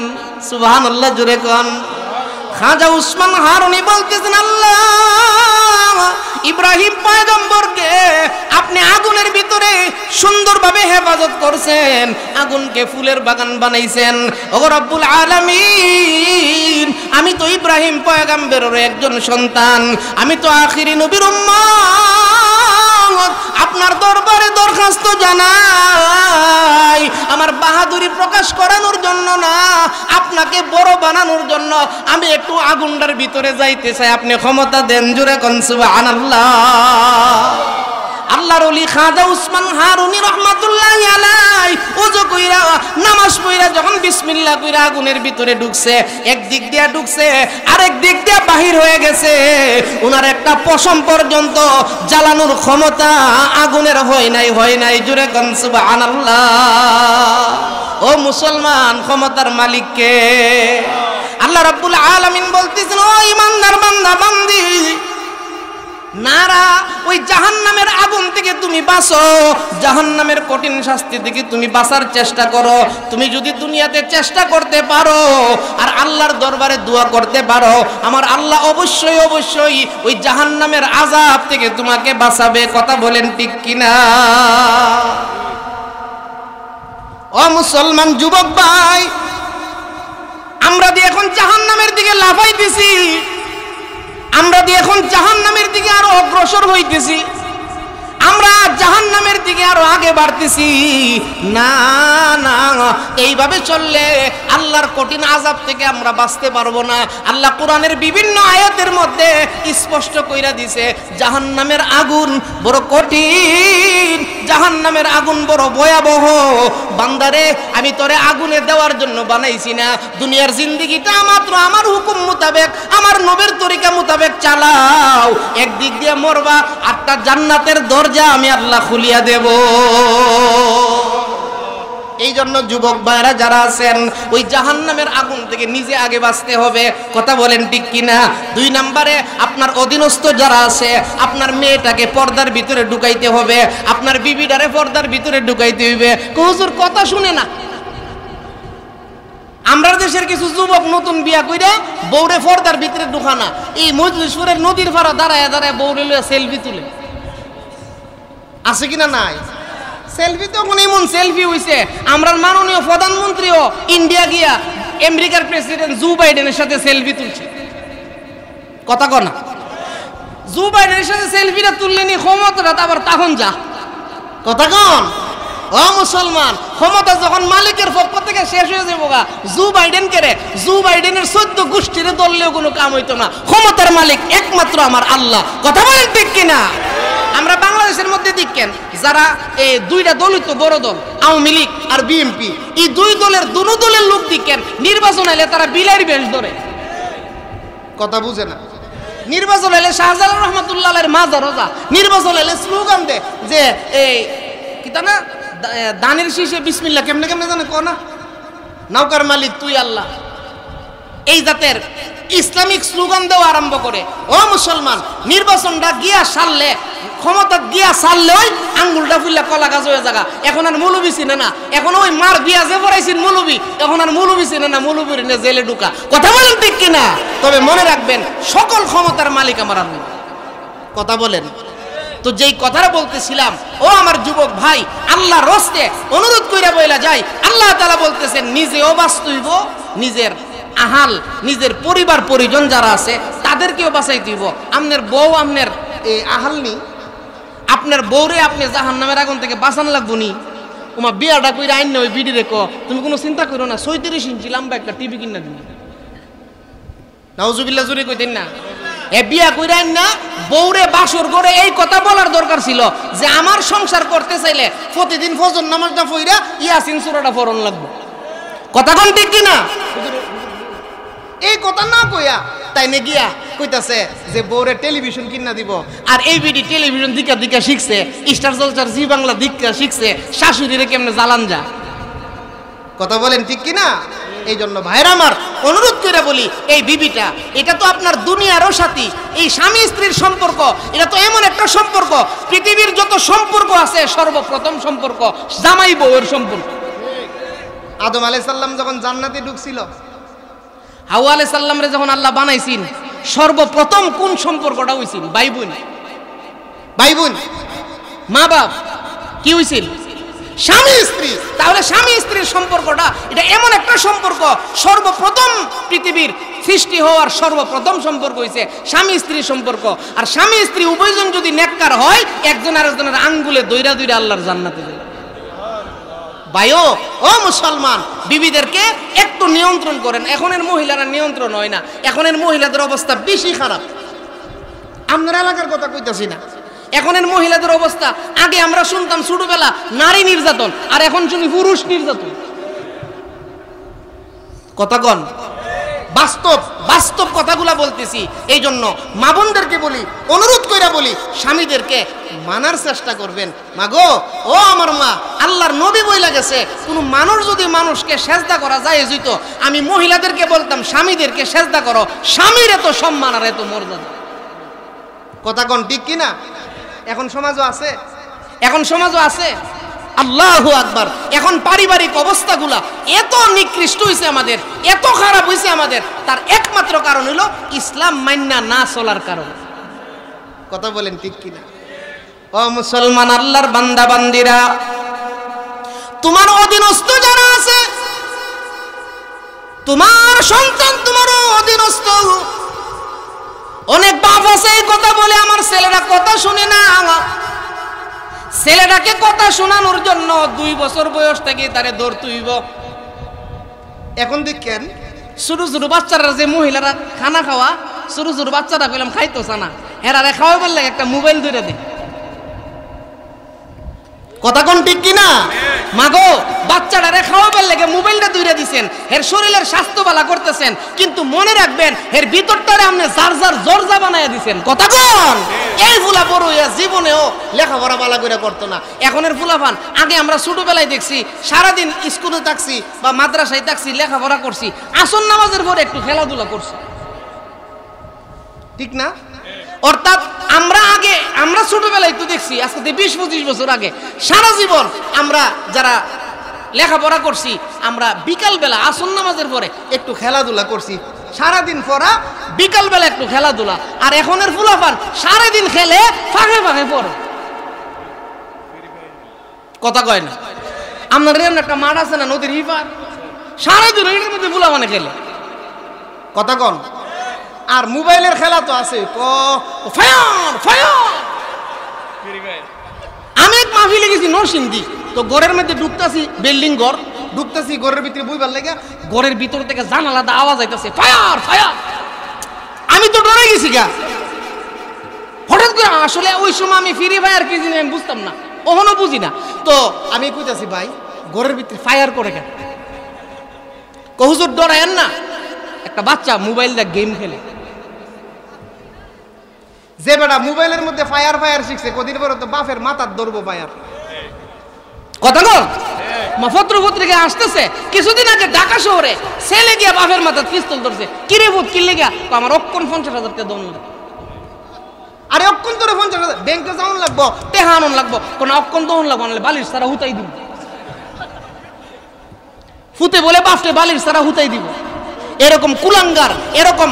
Speaker 1: সুবহানাল্লাহ জোরে কোন খাজা উসমান হারুনি বলতেছেন আল্লাহ ইব্রাহিম পয়গম্বরকে আপনি আগুনের ভিতরে সুন্দরভাবে হেফাজত করছেন, আগুনকে ফুলের বাগান বানাইছেন। ওগো রব্বুল আলামিন, আমি তো ইব্রাহিম পয়গম্বরের একজন সন্তান, আমি তো আখিরি নবীর উম্মত। আপনার দরবারে দরখাস্ত জানাই, আমার বাহাদুরি প্রকাশ করানোর জন্য না, আপনাকে বড় বানানোর জন্য আমি একটু আগুনটার ভিতরে যাইতে চাই, আপনি ক্ষমতা দেন। জোরে কোন সুবহানাল্লাহ। আল্লাহর ওলি খাজা উসমান হারুনি রহমাতুল্লাহি আলাইহি ওযু কইরা নামাজ পড়া যখন বিসমিল্লাহ কইরা আগুনের ভিতরে ঢুকছে, এক দিক দিয়ে ঢুকছে আরেক দিক দিয়ে বাহির হয়ে গেছে, ওনার একটা পশম পর্যন্ত জ্বালানোর ক্ষমতা আগুনের হয় নাই। জোরে কোন সুবহানাল্লাহ। ও মুসলমান, ক্ষমতার মালিক কে? আল্লাহ রাব্বুল আলামিন বলতেছেন, ও ইমানদার বান্দা বান্দি, নারা ওই জাহান্নামের আগুন থেকে তুমি বাঁচো, জাহান্নামের কঠিন শাস্তি থেকে তুমি বাঁচার চেষ্টা করো। তুমি যদি দুনিয়াতে চেষ্টা করতে পারো আর আল্লাহর দরবারে দোয়া করতে পারো, আমার আল্লাহ অবশ্যই ওই জাহান্নামের আযাব থেকে তোমাকে বাঁচাবে। কথা বলেন ঠিক কিনা? ও মুসলমান যুবক ভাই, আমরা দিয়ে এখন জাহান্নামের দিকে লাফাইতেছি, আমরা দিয়ে এখন জাহান্নামের দিকে আরো অগ্রসর হইতেছি, আমরা জাহান্নামের দিকে আরো আগে বাড়তেছি। না, এইভাবে চললে আল্লাহর কঠিন আযাব থেকে আমরা বাঁচতে পারবো না। আল্লাহ কোরআনের বিভিন্ন আয়াতের মধ্যে স্পষ্ট কইরা দিছে, জাহান্নামের আগুন বড় কঠিন, জাহান্নামের আগুন বড় ভয়াবহ। বান্দারে, আমি তোরে আগুনে দেওয়ার জন্য বানাইছি না, দুনিয়ার জিন্দেগিটা মাত্র আমার হুকুম মোতাবেক, আমার নবীর তরিকা মোতাবেক চালাও। একদিক দিয়ে মরবা, আটটা জান্নাতের দরজা আমি আল্লাহ খুলিয়া দেব। এই জন্য যুবক ভাইরা যারা আছেন, ওই জাহান্নামের আগুন থেকে নিজে আগে বাঁচতে হবে। কথা বলেন ঠিক কিনা? 2 নম্বরে, আপনার অধীনস্থ যারা আছে, আপনার মেয়েটাকে পর্দার ভিতরে ঢুকাইতে হবে, আপনার বিবিটারে পর্দার ভিতরে ঢুকাইতে হইবে। হুজুর কথা শুনে না। আমরা দেশের কিছু যুবক নতুন বিয়া কইরা বউরে পর্দার ভিতরে ঢুকানা, এই মজলিসপুরের নদীর পাড়া দাঁড়ায় বউরে লইয়া সেলফি তুলে, আছে কিনা? নাই। সেলফি তো এখন এমন সেলফি হইছে, আমরা মাননীয় প্রধানমন্ত্রীও ইন্ডিয়া গিয়া আমেরিকার প্রেসিডেন্ট জো বাইডেনের সাথে সেলফি তুলছে। কথা কনা, জো বাইডেনের সাথে সেলফিটা তুললেনি ক্ষমতাটা আবার তখন যা। কথা কন। ও মুসলমান, ক্ষমতা যখন মালিকের পক্ষ থেকে শেষ হয়ে যাবো গা, জো বাইডেন কে রে, জো বাইডেনের 14 গোষ্ঠীর দললেও কোনো কাম হইতো না। ক্ষমতার মালিক একমাত্র আমার আল্লাহ। কথা বলেন ঠিক কিনা? আমরা বাংলাদেশের মধ্যে দেখেন, যারা এই 2টা দল তো বড় দল, আওয়ামী লীগ আর বিএনপি, এই 2 দলের দুনো দলের লোক দেখেন নির্বাচন এলে তারা বিলার বেশ ধরে। কথা বুঝে না? নির্বাচন এলে শাহজালাল রহমাতুল্লাহের মাজার রোজা, নির্বাচন এলে স্লোগান দে যে এই কিতা না, দানের শীষে বিসমিল্লাহ কেমনে কেমনে জানে কো না, নৌকার মালিক তুই আল্লাহ। এই জাতের ইসলামিক স্লোগান দেওয়া আরম্ভ করে। ও মুসলমান, নির্বাচনটা গিয়া সারলে, ক্ষমতা গিয়া সারলে ওই আঙ্গুলটা ফুললে কলা গাছ হয়ে জায়গা। এখন আর মৌলবি চিনে না, এখন ওই মার বিয়া যে পড়াইছেন মৌলবি, এখন আর মৌলবি চিনে না, মৌলবির নে জেলে ঢুকা। কথা বলেন ঠিক কিনা? তবে মনে রাখবেন, সকল ক্ষমতার মালিক আমার আল্লাহ। কথা বলেন। তো যেই কথাটা বলতেছিলাম, ও আমার যুবক ভাই, আল্লাহ রস্তে অনুরোধ কইরা বইলা যায়, আল্লাহ তাআলা বলতেছেন নিজেও বাঁচতেইব, নিজের আহাল, নিজের পরিবার পরিজন যারা আছে তাদেরকেও বাঁচাইতে হইব। আপনার বউ, আপনার এই আহাল নি, আপনার বউরে আপনি জাহান্নামের আগুন থেকে বাঁচান লাগবো নি। ওমা বিয়াটা কইরা আইন না, ওই বিডি রেখো, তুমি কোনো চিন্তা করো না, 37 ইঞ্চি লম্বা একটা টিভি কিনা দিন। নাউজুবিল্লাহ জুড়ে কইতেন না, এ বিয়া কইরা আইন না, বউরে বাসর করে এই কথা বলার দরকার ছিল যে আমার সংসার করতে চাইলে প্রতিদিন ফজর নামাজটা পড়া ইয়াসিন সূরাটা পড়ন লাগবে। কথা কোন ঠিক কিনা? এই কথা না কইয়া তাই নে গিয়া কইতাছে যে বউরে টেলিভিশন কিনা দিব, আর এই বিডি টেলিভিশন দিকা দিকা শিখছে, স্টার জলসার জি বাংলা দিকা শিখছে, শাশুড়িরে কেমনে জ্বালান যা। কথা বলেন ঠিক কিনা? এই জন্য ভাইরা আমার অনুরোধ করে বলি, এই বিবিটা এটা তো আপনার দুনিয়ারও সাথী। এই স্বামী স্ত্রীর সম্পর্ক এটা তো এমন একটা সম্পর্ক, পৃথিবীর যত সম্পর্ক আছে সর্বপ্রথম সম্পর্ক জামাই বউয়ের সম্পর্ক। আদম আলাইহিস সালাম যখন জান্নাতে ঢুকছিল, হাওয়া আলাইহিস সালামরে যখন আল্লাহ বানাইছেন, সর্বপ্রথম কোন সম্পর্কটা হইছিল? ভাই বোন। ভাই বোন, মা বাপ, কি হয়েছিল? স্বামী স্ত্রী। তাহলে স্বামী স্ত্রীর সম্পর্কটা এটা এমন একটা সম্পর্ক, সর্বপ্রথম পৃথিবীর সৃষ্টি হওয়ার সর্বপ্রথম সম্পর্ক হয়েছে স্বামী স্ত্রীর সম্পর্ক। আর স্বামী স্ত্রী উভয়জন যদি নেককার হয়, একজন আরেকজনের আঙ্গুলে দইরা দইরা আল্লাহর জান্নাতে যায়। ভাইও ও মুসলমান, বিবিদেরকে একটু নিয়ন্ত্রণ করেন। এখনের মহিলারা নিয়ন্ত্রণ হয় না, এখনের মহিলাদের অবস্থা বেশি খারাপ। আপনার এলাকার কথা কইতাছি না, এখনের মহিলাদের অবস্থা। আগে আমরা শুনতাম ছোটবেলা নারী নির্যাতন, আর এখন শুনি পুরুষ নির্যাতন। কথা কন, বাস্তব বাস্তব কথাগুলা বলতেছি। এই জন্য মা বোনদেরকে বলি, অনুরোধ কইরা বলি, স্বামীদেরকে মানার চেষ্টা করবেন। মাগো ও আমার মা, আল্লাহর নবী বইলা গেছে, কোন মানুষ যদি মানুষকে সেজদা করা যায় যেত, আমি মহিলাদেরকে বলতাম স্বামীদেরকে সেজদা করো। স্বামীর এত সম্মান আর এত মর্যাদা। কথা কন ঠিক কিনা? এখন সমাজও আছে, এখন সমাজও আছে। আল্লাহু আকবার। এখন পারিবারিক অবস্থাগুলা এত নিকৃষ্ট হয়েছে আমাদের, এত খারাপ হয়েছে আমাদের, তার একমাত্র কারণ হলো ইসলাম মান্না না চলার কারণ। কথা বলেন ঠিক কিনা? ও মুসলমান, আল্লাহর বান্দা বান্দিরা, তোমার অধীনস্থ যারা আছে, তোমার সন্তান তোমার অধীনস্থ। অনেক বাপ আছে এই কথা বলে, আমার ছেলেরা কথা শুনে না। ছেলেটাকে কথা শোনানোর জন্য 2 বছর বয়স থেকে তারে দৌড় তুইব। এখন দেখেন ছোট ছোট বাচ্চারা, যে মহিলারা খানা খাওয়া, ছোট ছোট বাচ্চারা কইলাম খাইতেছে না, এরারে খাওয়াই বললে একটা মোবাইল ধরে দে। কথা কোন ঠিক কিনা? মাগো, বাচ্চাটারে খাওয়াবার লেগে মোবাইলটা ধরে দিছেন, এর শরীরের স্বাস্থ্য ভালো করতেছেন, কিন্তু মনে রাখবেন এর ভিতরটারে আপনি যার যার জর্জা বানাইয়া দিছেন। কথা কোন? এই ফুলা বড় হইয়া জীবনেও লেখাপড়া ভালো করে করতো না। এখনের ফুলাফান, আগে আমরা ছোটবেলায় দেখছি সারাদিন স্কুলে থাকছি বা মাদ্রাসায় থাকছি, লেখাপড়া করছি, আসর নামাজের পরে একটু খেলাধুলা করছি, ঠিক না? অর্থাৎ আমরা ছোটবেলায় তো দেখছি, আজকে 20-25 বছর আগে, সারা জীবন আমরা যারা লেখাপড়া করছি, আমরা বিকাল বেলা আসর নামাজের পরে একটু খেলাধুলা করছি, সারাদিন পড়া, বিকাল বেলা একটু খেলাধুলা। আর এখনের ফুলাফান সারাদিন খেলে, ফাঁকে ফাঁকে পড়ে। কথা কয় না? আপনার একটা মাঠ আছে না, নদীর হিপার, সারাদিন এটার মধ্যে ফুলাফানে খেলে। কথা কন? আর মোবাইলের খেলা তো আছে। আমি এক মাহফিলে গেছি নরসিংদী, তো ঘরের মধ্যে ঢুকতেছি, বিল্ডিং ঘর, ঢুকতেছি ঘরের ভিতরে বইবার লেগে, ঘরের ভিতর থেকে জানালাতে আওয়াজ আইতেছে, ফায়ার ফায়ার। আমি তো ডরে গেছি গা। হঠাৎ করে আসলে ওই সময় আমি ফ্রি ফায়ার কি জিনিস আমি বুঝতাম না, ওখানে বুঝি না। তো আমি কইতাছি, ভাই ঘরের ভিতরে ফায়ার করে কেন? হুজুর ডরায়েন না, একটা বাচ্চা মোবাইল দিয়ে গেম খেলে। যে বেটা মোবাইলের মধ্যে ফায়ার ফায়ার শিখছে, কদিন পরে তো বাপের মাথার ধরবো ফায়ার। কথা বল। পত্র পত্রিকা আসতেছে, কিছুদিন আগে ঢাকা শহরে ছেলে গিয়া বাপের মাথার পিস্তল ধরছে। কিরে ভূত, কিনলে গিয়া? আমার অক্ষণ 50,000 টাকা দন লাগবে। আরে অক্ষণ তোরে 50,000 ব্যাংকে যাওয়ান লাগবো, টেহা আনন লাগবো, কোন অক্ষণ দহন লাগবো, নাহলে বালির সারা হুতাই দিব। ফুতে বলে বাপকে বালির সারা হুতাই দিব। এরকম কুলাঙ্গার, এরকম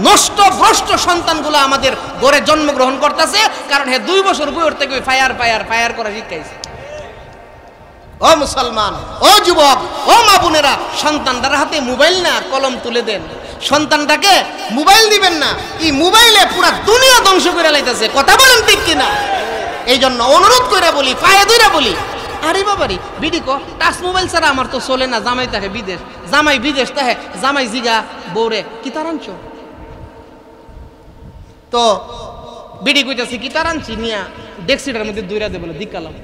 Speaker 1: নষ্ট ভ্রষ্ট সন্তানগুলো আমাদের ঘরে জন্মগ্রহণ করতেছে, কারণ হে 2 বছর বয়স থেকে ফায়ার ফায়ার ফায়ার করা শিখাইছে। ও মুসলমান, ও যুবক, ও মা বোনেরা, সন্তানদের হাতে মোবাইল না, কলম তুলে দেন। সন্তানটাকে মোবাইল দিবেন না, এই মোবাইলে পুরা দুনিয়া ধ্বংস করে লাইতেছে। কথা বলেন ঠিক কিনা? এই জন্য অনুরোধ করে বলি, পায়ে ধরে বলি, আরে বাবারি বিডি কো টাচ মোবাইল ছাড়া আমার তো চলে না। জামাই থাকে বিদেশ, জামাই বিদেশ তাহে, জামাই জিগা বউরে কি তার আনছো? তো বিডি কইতাছি কি তার আনছি, নিয়া ডেক্সিটার মধ্যে দইরা দে বলে দিকালাম।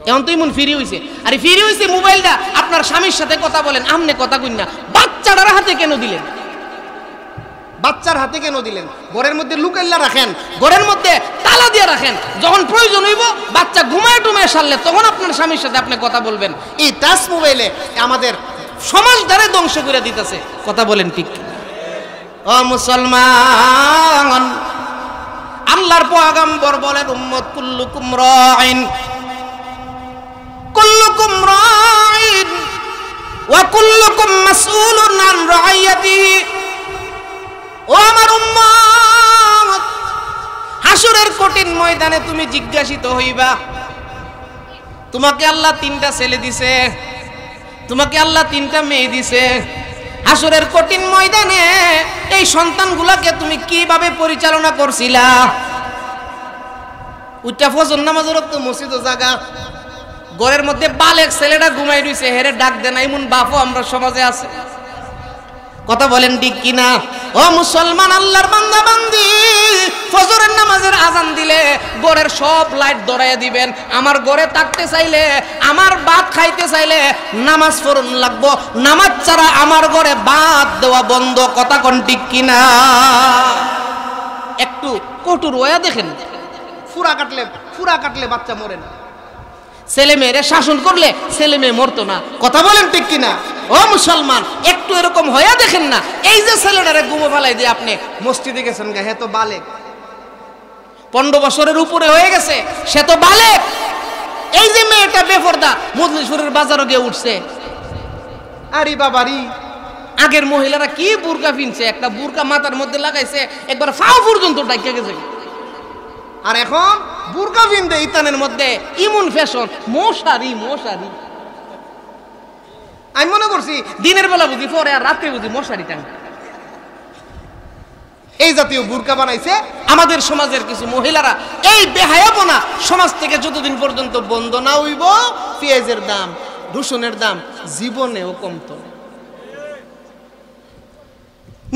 Speaker 1: এখন তো এমন ফিরি হইছে, আরে ফিরি হইছে মোবাইলটা আপনার স্বামীর সাথে কথা বলেন, আমনে কথা কইন না। বাচ্চাটার হাতে কেন দিলেন? বাচ্চার হাতে কেন দিলেন? ঘরের মধ্যে লুকাইলা রাখেন, ঘরের মধ্যে তালা দিয়ে রাখেন। যখন প্রয়োজন হইব, বাচ্চা ঘুমায় টুমায় সারলে, তখন আপনার স্বামীর সাথে আপনি কথা বলবেন। এই টাচ মোবাইলে আমাদের সমাজটারে ধ্বংস করে দিতেছে। কথা বলেন ঠিক? ও মুসলমান, আল্লাহর পয়গম্বর বলেন, উম্মত কুল্লুকুম রাইন কুল্লুকুম রাইন ওয়া কুল্লুকুম মাসউলুন আন রাইয়াতিহি। ও আমার উম্মত, হাসরের কঠিন ময়দানে তুমি জিজ্ঞাসিত হইবা। তোমাকে আল্লাহ 3টা ছেলে দিছে, তোমাকে আল্লাহ 3টা মেয়ে দিছে। হাসরের কঠিন ময়দানে এই সন্তানগুলোকে তুমি কিভাবে পরিচালনা করছিলা? উচ্চা ফজর নামাজের রক্ত মসজিদ জায়গা, ঘরের মধ্যে বালেক ছেলেটা ঘুমাই রইছে, হেরে ডাক দেন এমন বাপও আমরা সমাজে আছে। কথা বলেন ঠিক কিনা? ও মুসলমান, আল্লাহর বান্দা বান্দি, ফজরের নামাজের আজান দিলে ঘরের সব লাইট ধরাইয়া দিবেন। আমার ঘরে থাকতে চাইলে, আমার ভাত খাইতে চাইলে নামাজ পড়ুন লাগবো, নামাজ ছাড়া আমার ঘরে ভাত দেওয়া বন্ধ। কথা কোন ঠিক কিনা? একটু কটুর ওয়া দেখেন, ফুরা কাটলে বাচ্চা মরে না, ছেলে মেয়েরে শাসন করলে ছেলে মেয়ে মরতো না। কথা বলেন ঠিক কিনা? ও মুসলমান, একটু এরকম হইয়া দেখেন না। এই যে ছেলেটারে গুমো ফেলাই দিয়ে আপনি মসজিদে গেছেন, হে তো বালেক, 15 বছরের উপরে হয়ে গেছে, সে তো বালেক। এই যে মেয়েটা বেপরদা মজলিসপুরের বাজারও গিয়ে উঠছে, আরে বাবারি, আগের মহিলারা কি বুরকা পিনছে, একটা বুরকা মাথার মধ্যে লাগাইছে, একবার ফাও পর্যন্ত ডাইকা গেছে। আর এখন বুরকা পিনতে ইতানের মধ্যে ইমন ফ্যাশন, মশারি। আমি মনে করছি দিনের বেলা বুঝি পরে, আর রাতে বুঝি মশারি টাঙ্গে। এই জাতীয় বুরকা বানাইছে আমাদের সমাজের কিছু মহিলারা। এই বেহায়াপনা সমাজ থেকে যতদিন পর্যন্ত বন্ধ না হইব, পেঁয়াজের দাম, রসুনের দাম জীবনেও কমতো না।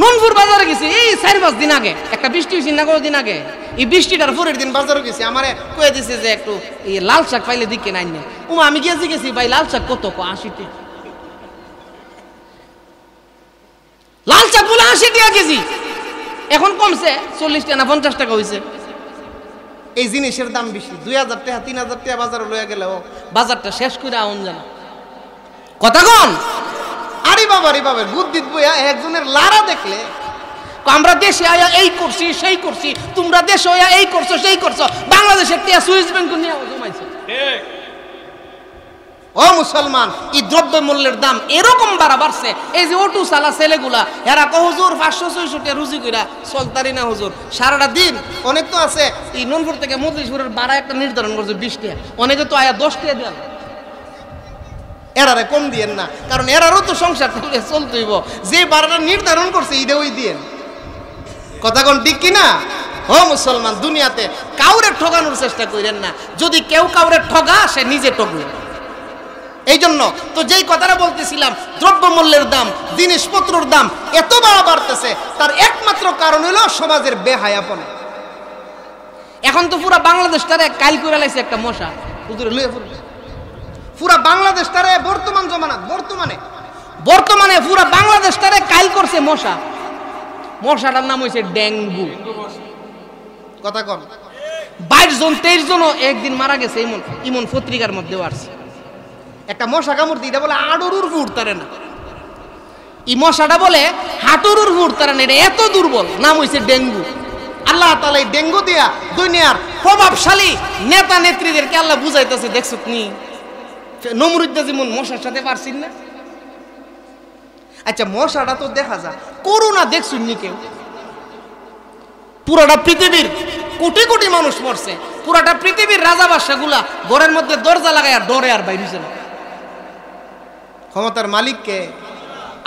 Speaker 1: ননপুর বাজারে গেছি এই 4-5 দিন আগে, একটা বৃষ্টি হয়েছে না, দিন আগে। এই বৃষ্টিটার পরের দিন বাজারে গেছি, আমারে কয়ে দিছে যে একটু এই লাল শাক পাইলে দিকে নাই না। আমি গেছি ভাই, লাল শাক কত? 80 টাকা। লাল শাক বলে 80 টাকা কেজি, এখন কমছে 40 টাকা না 50 টাকা হয়েছে। এই জিনিসের দাম বেশি, 2000 টাকা 3000 টাকা বাজারে লইয়া গেলে বাজারটা শেষ করে আউন জানা। কথা কন? আরে বাবা বুদ্ধি বইয়া একজনের লারা দেখলে আমরা দেশে আয়া এই করছি সেই করছি, তোমরা দেশে আয়া এই করছো সেই করছো, বাংলাদেশের টিয়া সুইস ব্যাংক নিয়ে জমাইছে। ও মুসলমান, এই দ্রব্য মূল্যের দাম এরকম বাড়ছে। এই যে অটো চালা ছেলেগুলা, এরা কো হুজুর 500-600 টাকা রুজি কইরা চলতারি না হুজুর, সারাটা দিন। অনেক তো আছে এই ননপুর থেকে মজলিসপুরের ভাড়া একটা নির্ধারণ করছে 20 টাকা, অনেকে তো আয়া 10 টাকা দেন। এরারে কম দিয়েন না, কারণ এরারও তো সংসার চলতে হইব। যে ভাড়াটা নির্ধারণ করছে এটা ওই দিয়েন। কথা কোন ঠিক কিনা? ও মুসলমান, দুনিয়াতে কাউরে ঠকানোর চেষ্টা করেন না। যদি কেউ কাউরে ঠগা, সে নিজে ঠকবে। এই জন্য তো যেই কথাটা বলতেছিলাম, দ্রব্যমূল্যের দাম, জিনিসপত্রের দাম এত বাড়তেছে, তার একমাত্র কারণ হলো সমাজের বেহায়াপনা। এখন তো পুরা বাংলাদেশটারে কাইল করে লাইছে একটা মশা, পুরা বাংলাদেশটারে বর্তমানে পুরা বাংলাদেশটারে কাইল করছে মশা। মশাটার নাম হয়েছে ডেঙ্গু। কথা কন? 22 জন 23 জনও একদিন মারা গেছে, ইমন পত্রিকার মধ্যে আসছে। একটা মশা কামড় দিয়ে বলে আড়ুর উঠতারে না, এই মশাটা বলে হাঁটুর উঠতারে না, এটা এত দুর্বল, নাম হয়েছে ডেঙ্গু। আল্লাহ তাআলা এই ডেঙ্গু দিয়া দুনিয়ার প্রভাবশালী নেতা নেত্রীদেরকে আল্লাহ বুঝাইতেছে। দেখছো নি নমরুদ্দা যেমন মশার সাথে পারছিস না? আচ্ছা, মশাটা তো দেখা যায়, করোনা দেখছুন নি কেউ? পুরোটা পৃথিবীর কোটি কোটি মানুষ মরছে, পুরোটা পৃথিবীর রাজা বাদশাগুলা ঘরের মধ্যে দরজা লাগায় আর ডরে আর বাইরে না। ক্ষমতার মালিককে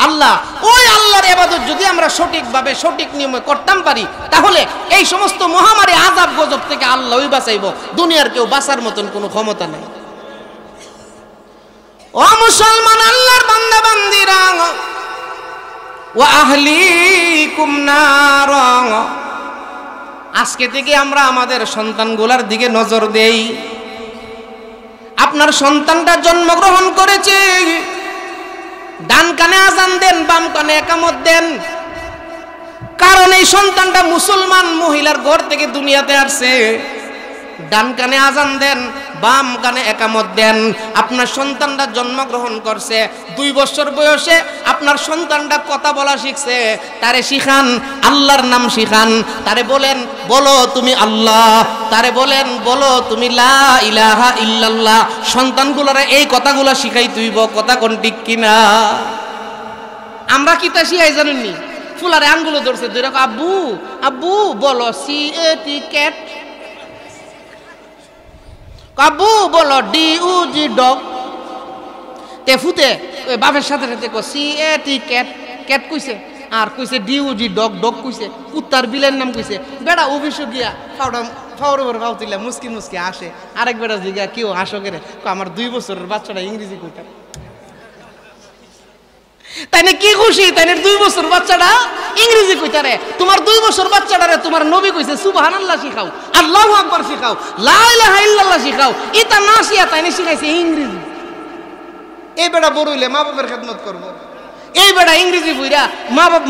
Speaker 1: আল্লাহ। ওই আল্লাহর ইবাদত যদি আমরা সঠিকভাবে সঠিক নিয়মে করতাম পারি, তাহলে এই সমস্ত মহামারী আযাব গজব থেকে আল্লাহই বাঁচাইব, দুনিয়ার কেউ বাঁচার মতন কোনো ক্ষমতা নাই। ও মুসলমান, আল্লাহর বান্দা বান্দিরা, ওয়া আহলিকুম নার, আজকে থেকে আমরা আমাদের সন্তানগুলোর দিকে নজর দেই। আপনার সন্তানটা জন্মগ্রহণ করেছে, ডান কানে আজান দেন, বাম কানে একামত দেন, কারণ এই সন্তানটা মুসলমান মহিলার ঘর থেকে দুনিয়াতে আসছে। ডান কানে আজান দেন, বাম কানে একামত দেন। আপনার সন্তানটা জন্মগ্রহণ করছে, 2 বছর বয়সে আপনার সন্তানটা কথা বলা শিখছে, তারে শিখান আল্লাহর নাম শিখান, তারে বলেন বলো তুমি আল্লাহ, তারে বলেন বলো তুমি লা ইলাহা ইল্লাল্লাহ। সন্তানগুলোরে এই কথাগুলো শিখাই তুইব। কথা কোন ঠিক কিনা? আমরা কি তা শিখাই জানেননি? ফুলারে আঙ্গুলো ধরছে, আব্বু আব্বু বলো CAT ক্যাট, কাবু বলো DUG ডগ তে ফুতে ওই বাপের সাথে সাথে CAT ক্যাট ক্যাট কইছে আর কইছে DUG ডগ ডগ কইছে কুত্তার বিলের নাম কইছে বেড়া অফিসে গিয়া ফাওয়ার উপর ফাও তুইলা মুস্কি মুস্কি আসে আরেক বেড়া জিগা কেউ হাসো করে আমার 2 বছরের বাচ্চাটা ইংরেজি কইতা তাই না কি খুশি তাই না 2 বছর বাচ্চাটা ইংরেজি কইতারে তোমার 2 বছর বাচ্চাটারে তোমার নবী কইছে সুবহানাল্লাহ শিখাও আল্লাহু আকবার শিখাও লা ইলাহা ইল্লাল্লাহ শিখাও এটা না শিয়া তাই না শিখাইছে ইংরেজি এই বেটা বড় হইলে মা বাপের খেদমত করব এই বেটা ইংরেজি বইরা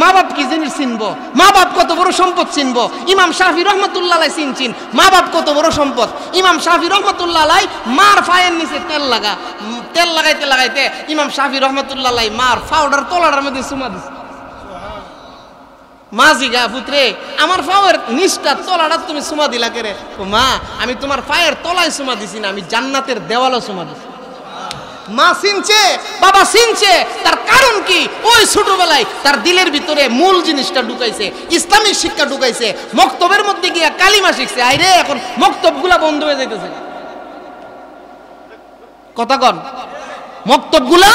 Speaker 1: মা বাপ কি জিনিস চিনবো মা বাপ কত বড় সম্পদ চিনবো ইমাম শাফি রহমাতুল্লাহ আলাইহি চিনচিন মা বাপ কত বড় সম্পদ ইমাম শাফি রহমাতুল্লাহ আলাইহি মার ফায়ের নিচে তেল লাগাইতে লাগাইতে ইমাম শাফি রহমাতুল্লাহ আলাইহি মার পাউডার তলার মধ্যে চুমা দিছে মা জিগা পুত্রে আমার পায়ের নিচটা তলাটা তুমি চুমা দিলা কেরে মা আমি তোমার পায়ের তলায় চুমা দিছি না আমি জান্নাতের দেওয়ালে চুমা দিছি মা চিনছে বাবা চিনছে তার কারণ কি ওই ছোটবেলায় তার দিলের ভিতরে মূল জিনিসটা ঢুকাইছে ইসলামিক শিক্ষা ঢুকাইছে মক্তবের মধ্যে গিয়া কালিমা শিখছে আইরে এখন মক্তবগুলা বন্ধ হয়ে যাইতেছে কথা কন মক্তবগুলা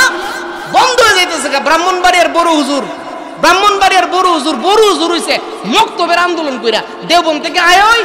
Speaker 1: বন্ধ হয়ে যাইতেছে ব্রাহ্মণবাড়িয়ার বড় হুজুর হইছে মক্তবের আন্দোলন কইরা দেওবন্দ থেকে আয়